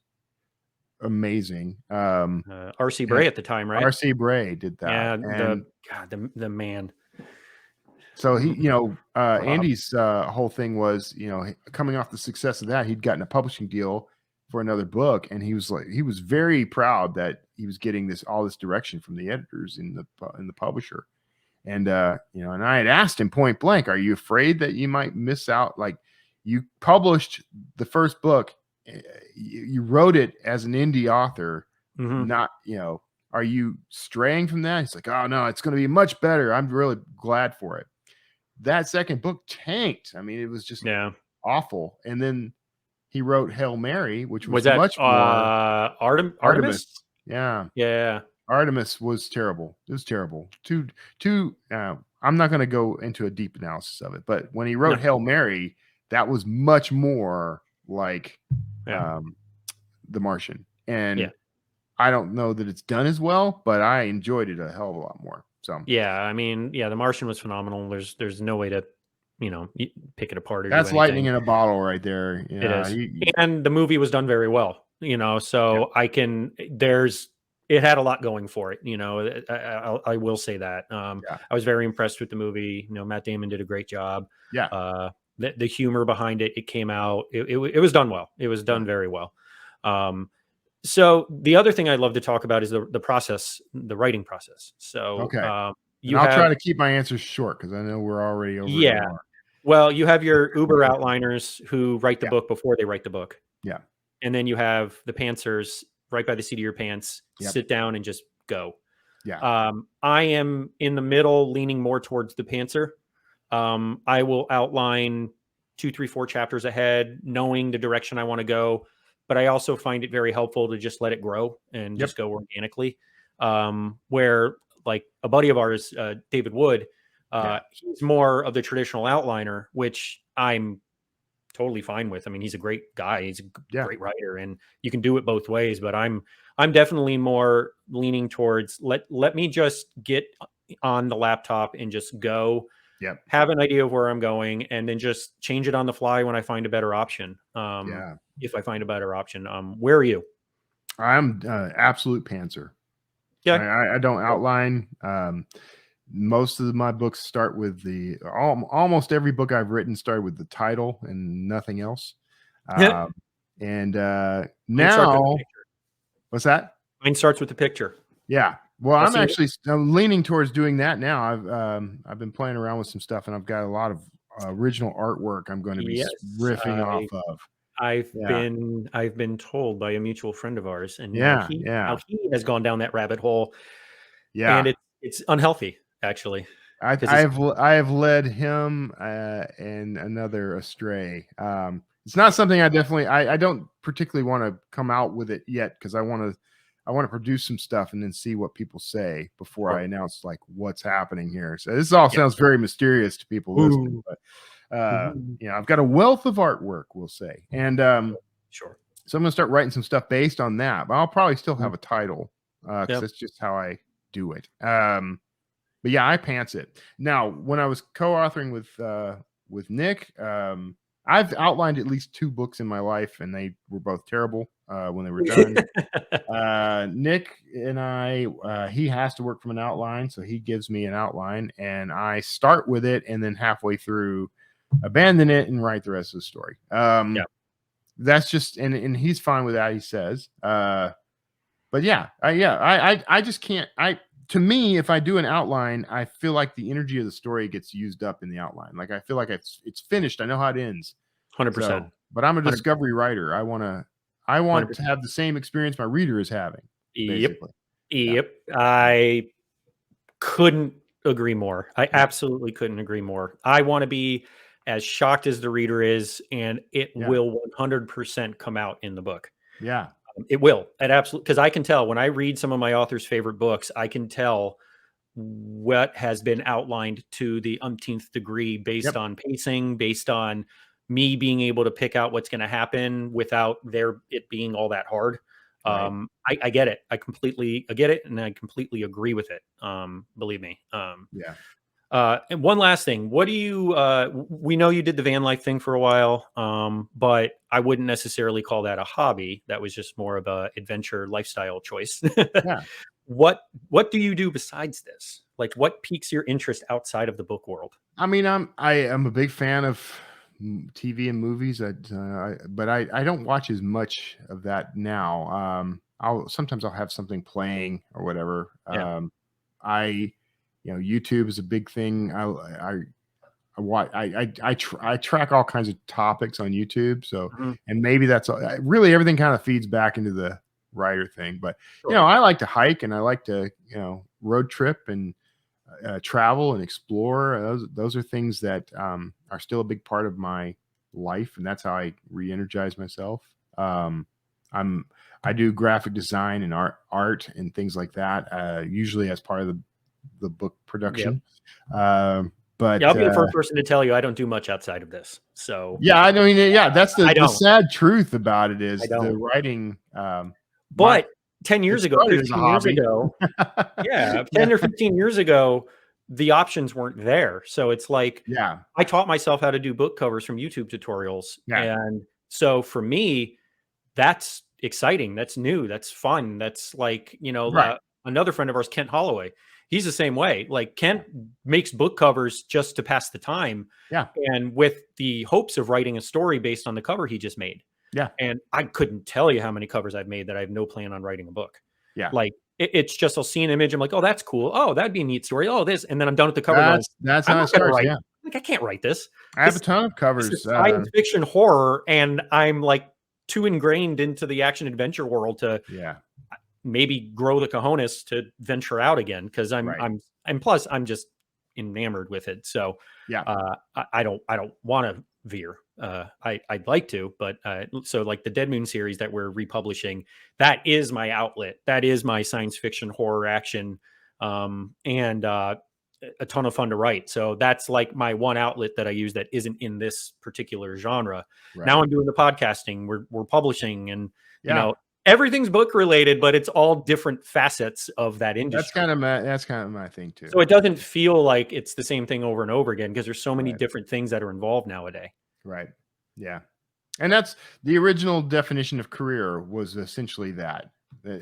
amazing. R.C. Bray at the time, right? R.C. Bray did that. Yeah, and the man. So he, you know, Andy's whole thing was, you know, coming off the success of that, he'd gotten a publishing deal for another book, and he was very proud that he was getting all this direction from the editors in the publisher. And you know, and I had asked him point blank, "Are you afraid that you might miss out? Like, you published the first book, you wrote it as an indie author, not, you know, are you straying from that?" He's like, "Oh no, it's going to be much better. I'm really glad for it." That second book tanked. I mean, it was just awful. And then he wrote Hail Mary, which was that much more Artemis. Yeah. Artemis was terrible. It was terrible. I'm not going to go into a deep analysis of it, but when he wrote Hail Mary, that was much more like The Martian. And I don't know that it's done as well, but I enjoyed it a hell of a lot more. So yeah, I mean, The Martian was phenomenal. There's no way to, you know, pick it apart. That's lightning in a bottle right there. It is, and the movie was done very well. You know, so it had a lot going for it. You know, I will say that. I was very impressed with the movie. You know, Matt Damon did a great job. Yeah. The humor behind it came out. It was done well. It was done very well. So the other thing I'd love to talk about is the process, the writing process. So I'll try to keep my answers short because I know we're already over. Yeah. Well, you have your Uber outliners who write the book before they write the book. Yeah. And then you have the pantsers right by the seat of your pants, sit down and just go. Yeah. I am in the middle, leaning more towards the pantser. I will outline 2, 3, 4 chapters ahead, knowing the direction I want to go. But I also find it very helpful to just let it grow and just go organically. Where like a buddy of ours, David Wood, he's more of the traditional outliner, which I'm totally fine with. I mean, he's a great guy. He's a great writer, and you can do it both ways. But I'm definitely more leaning towards let me just get on the laptop and just go. Have an idea of where I'm going, and then just change it on the fly when I find a better option. If I find a better option. Where are you? I'm absolute pantser. Yeah. I don't outline. Most of my books start with almost every book I've written started with the title and nothing else. And now, what's that? Mine starts with the picture. Yeah. Well, I'm leaning towards doing that now. I've been playing around with some stuff, and I've got a lot of original artwork I'm going to be riffing off of. I've been told by a mutual friend of ours, and how he has gone down that rabbit hole. Yeah, and it's unhealthy, actually. I have led him and another astray. It's not something I don't particularly want to come out with it yet because I want to produce some stuff and then see what people say before I announce like what's happening here. So this all sounds very mysterious to people listening, but you know, I've got a wealth of artwork, we'll say. And sure. So I'm gonna start writing some stuff based on that, but I'll probably still have a title because that's just how I do it. But yeah, I pants it. Now, when I was co-authoring with Nick, I've outlined at least 2 books in my life, and they were both terrible when they were done. Nick and I, he has to work from an outline, so he gives me an outline, and I start with it, and then halfway through, abandon it and write the rest of the story. That's just, and he's fine with that, he says. But yeah, I just can't. To me, if I do an outline, I feel like the energy of the story gets used up in the outline. Like I feel like it's finished. I know how it ends. 100%. But I'm a discovery writer. I want 100%. to have the same experience my reader is having. Basically. Yep. I couldn't agree more. I absolutely couldn't agree more. I want to be as shocked as the reader is, and it will 100% come out in the book. Yeah. It will. It absolutely, because I can tell when I read some of my author's favorite books, I can tell what has been outlined to the umpteenth degree based on pacing, based on me being able to pick out what's going to happen without it being all that hard. I get it. I get it. And I completely agree with it. Believe me. And one last thing, what do you, we know you did the van life thing for a while, but I wouldn't necessarily call that a hobby. That was just more of a adventure lifestyle choice. What do you do besides this? Like, what piques your interest outside of the book world? I mean, I am a big fan of TV and movies, but I don't watch as much of that now. Sometimes I'll have something playing or whatever. YouTube is a big thing. I track all kinds of topics on YouTube. So, and maybe that's really everything kind of feeds back into the writer thing. But I like to hike and I like to road trip and travel and explore. Those are things that are still a big part of my life, and that's how I re-energize myself. I do graphic design and art and things like that, usually as part of the book production. But I'll be the first person to tell you I don't do much outside of this. So I mean, that's the sad truth about it is the writing. But 10 years ago, 15 years ago, 10 or 15 years ago, the options weren't there. So it's like, I taught myself how to do book covers from YouTube tutorials. And so for me, that's exciting. That's new. That's fun. That's like, another friend of ours, Kent Holloway, he's the same way. Like, Kent makes book covers just to pass the time. And with the hopes of writing a story based on the cover he just made. And I couldn't tell you how many covers I've made that I have no plan on writing a book. Like, it's just, I'll see an image. I'm like, oh, that's cool. Oh, that'd be a neat story. Oh, this. And then I'm done with the cover. That's how it starts. Like, I can't write this. I have a ton of covers. This is science fiction horror. And I'm like too ingrained into the action adventure world to maybe grow the cojones to venture out again. Cause plus I'm just enamored with it. So I don't want to veer. I'd like to, but so like the Dead Moon series that we're republishing, that is my outlet. That is my science fiction horror action, and a ton of fun to write. So that's like my one outlet that I use that isn't in this particular genre. Now I'm doing the podcasting, we're publishing, and everything's book related, but it's all different facets of that industry. That's kind of my thing too. So it doesn't feel like it's the same thing over and over again because there's so many different things that are involved nowadays. Right. Yeah. And that's the original definition of career, was essentially that. The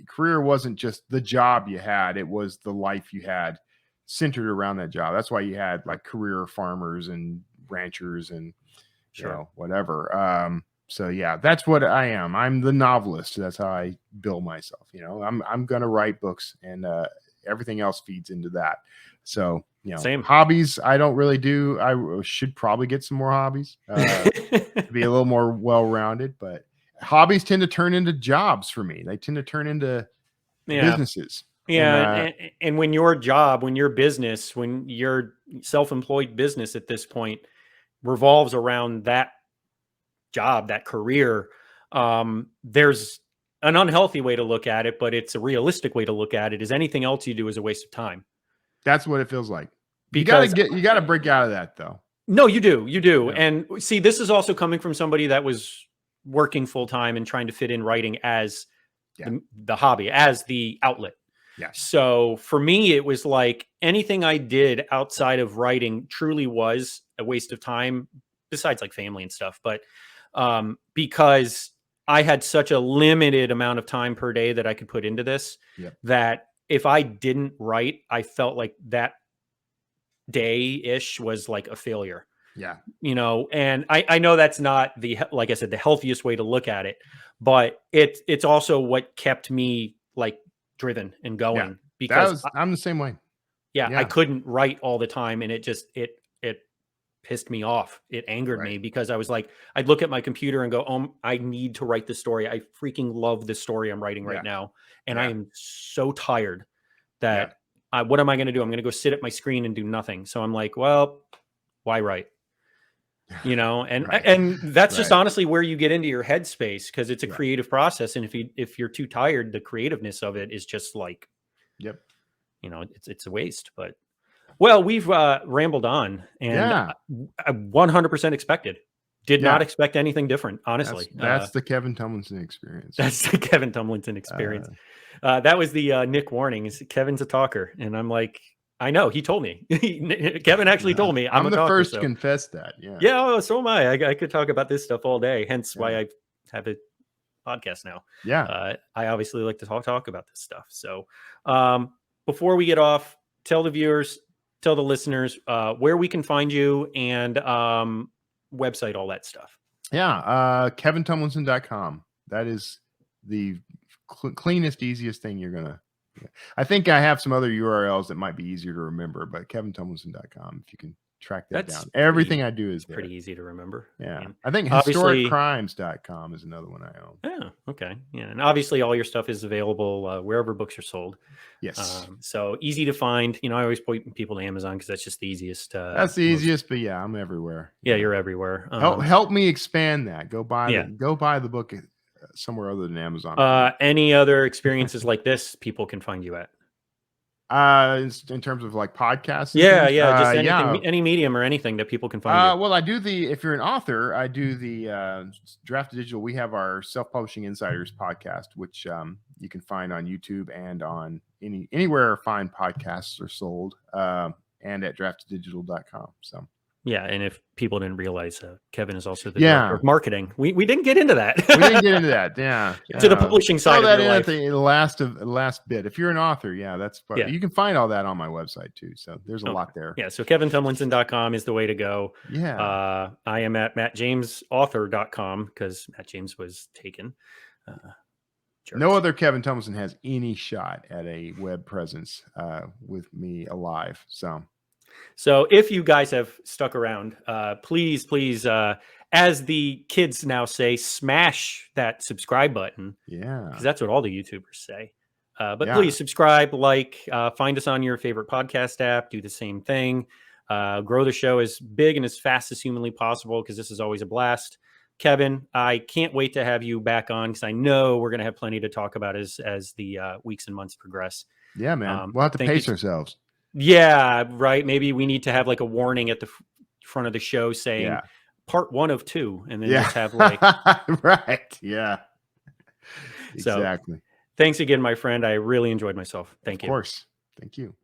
career wasn't just the job you had, it was the life you had centered around that job. That's why you had like career farmers and ranchers and whatever. So that's what I am. I'm the novelist. That's how I bill myself. I'm gonna write books, and everything else feeds into that. So same. Hobbies I don't really do. I should probably get some more hobbies to be a little more well-rounded, but hobbies tend to turn into jobs for me. They tend to turn into businesses. And when your job, when your business, when your self-employed business at this point revolves around that job, that career, there's an unhealthy way to look at it, but it's a realistic way to look at it. Is anything else you do is a waste of time. That's what it feels like. Because you got to break out of that though. No, you do. Yeah. And see, this is also coming from somebody that was working full time and trying to fit in writing as the hobby, as the outlet. So for me, it was like anything I did outside of writing truly was a waste of time, besides like family and stuff. But because I had such a limited amount of time per day that I could put into this, that if I didn't write, I felt like that day-ish was like a failure. And I know that's not like I said, the healthiest way to look at it, but it's also what kept me like driven and going, because I'm the same way. I couldn't write all the time, and it pissed me off. It angered me, because I was like, I'd look at my computer and go, oh, I need to write this story. I freaking love this story I'm writing right now. And I am so tired that what am I going to do? I'm going to go sit at my screen and do nothing. So I'm like, well, why write? And that's just honestly where you get into your headspace, because it's a creative process. And if you're too tired, the creativeness of it is just like, you know, it's a waste. But well, we've rambled on, and I 100% expected. Did not expect anything different, honestly. That's the Kevin Tumlinson experience. That's the Kevin Tumlinson experience. That was the Nick warning. Kevin's a talker, and I'm like, I know. He told me. Kevin actually told me I'm a the talker, first to confess that. Yeah. Yeah. Oh, so am I. I could talk about this stuff all day. Hence why I have a podcast now. Yeah. I obviously like to talk about this stuff. So before we get off, tell the viewers, tell the listeners where we can find you and website, all that stuff. Yeah. KevinTumlinson.com. That is the cleanest, easiest thing you're going to. I think I have some other URLs that might be easier to remember, but KevinTumlinson.com, if you can track that down. Everything I do is pretty easy to remember. Yeah. I think historiccrimes.com is another one I own. Yeah. Okay. Yeah. And obviously all your stuff is available wherever books are sold. Yes. So easy to find. You know, I always point people to Amazon because that's just the easiest. That's the easiest, but yeah, I'm everywhere. Yeah, you're everywhere. Help me expand that. Go buy the book somewhere other than Amazon. Any other experiences like this people can find you at? In terms of like podcasts? Just anything, any medium or anything that people can find you. Well, I do if you're an author, I do the Draft Digital. We have our Self-Publishing Insiders podcast, which you can find on YouTube and on anywhere fine podcasts are sold, and at draftdigital.com. So. Yeah, and if people didn't realize, Kevin is also the director of marketing. We didn't get into that. We didn't get into that. Yeah, to the publishing side of your life. The last bit. If you're an author, you can find all that on my website too. So there's a lot there. Yeah, so KevinTumlinson.com is the way to go. Yeah, I am at MattJamesAuthor.com because Matt James was taken. No other Kevin Tumlinson has any shot at a web presence with me alive. So if you guys have stuck around, please, as the kids now say, smash that subscribe button. Yeah. Because that's what all the YouTubers say. But please subscribe, find us on your favorite podcast app, do the same thing. Grow the show as big and as fast as humanly possible because this is always a blast. Kevin, I can't wait to have you back on because I know we're going to have plenty to talk about as the weeks and months progress. Yeah, man. We'll have to pace ourselves. Yeah, right. Maybe we need to have like a warning at the front of the show saying part 1 of 2, and then just have like right. Yeah, exactly. So, thanks again, my friend. I really enjoyed myself. Thank you. Of course. Thank you.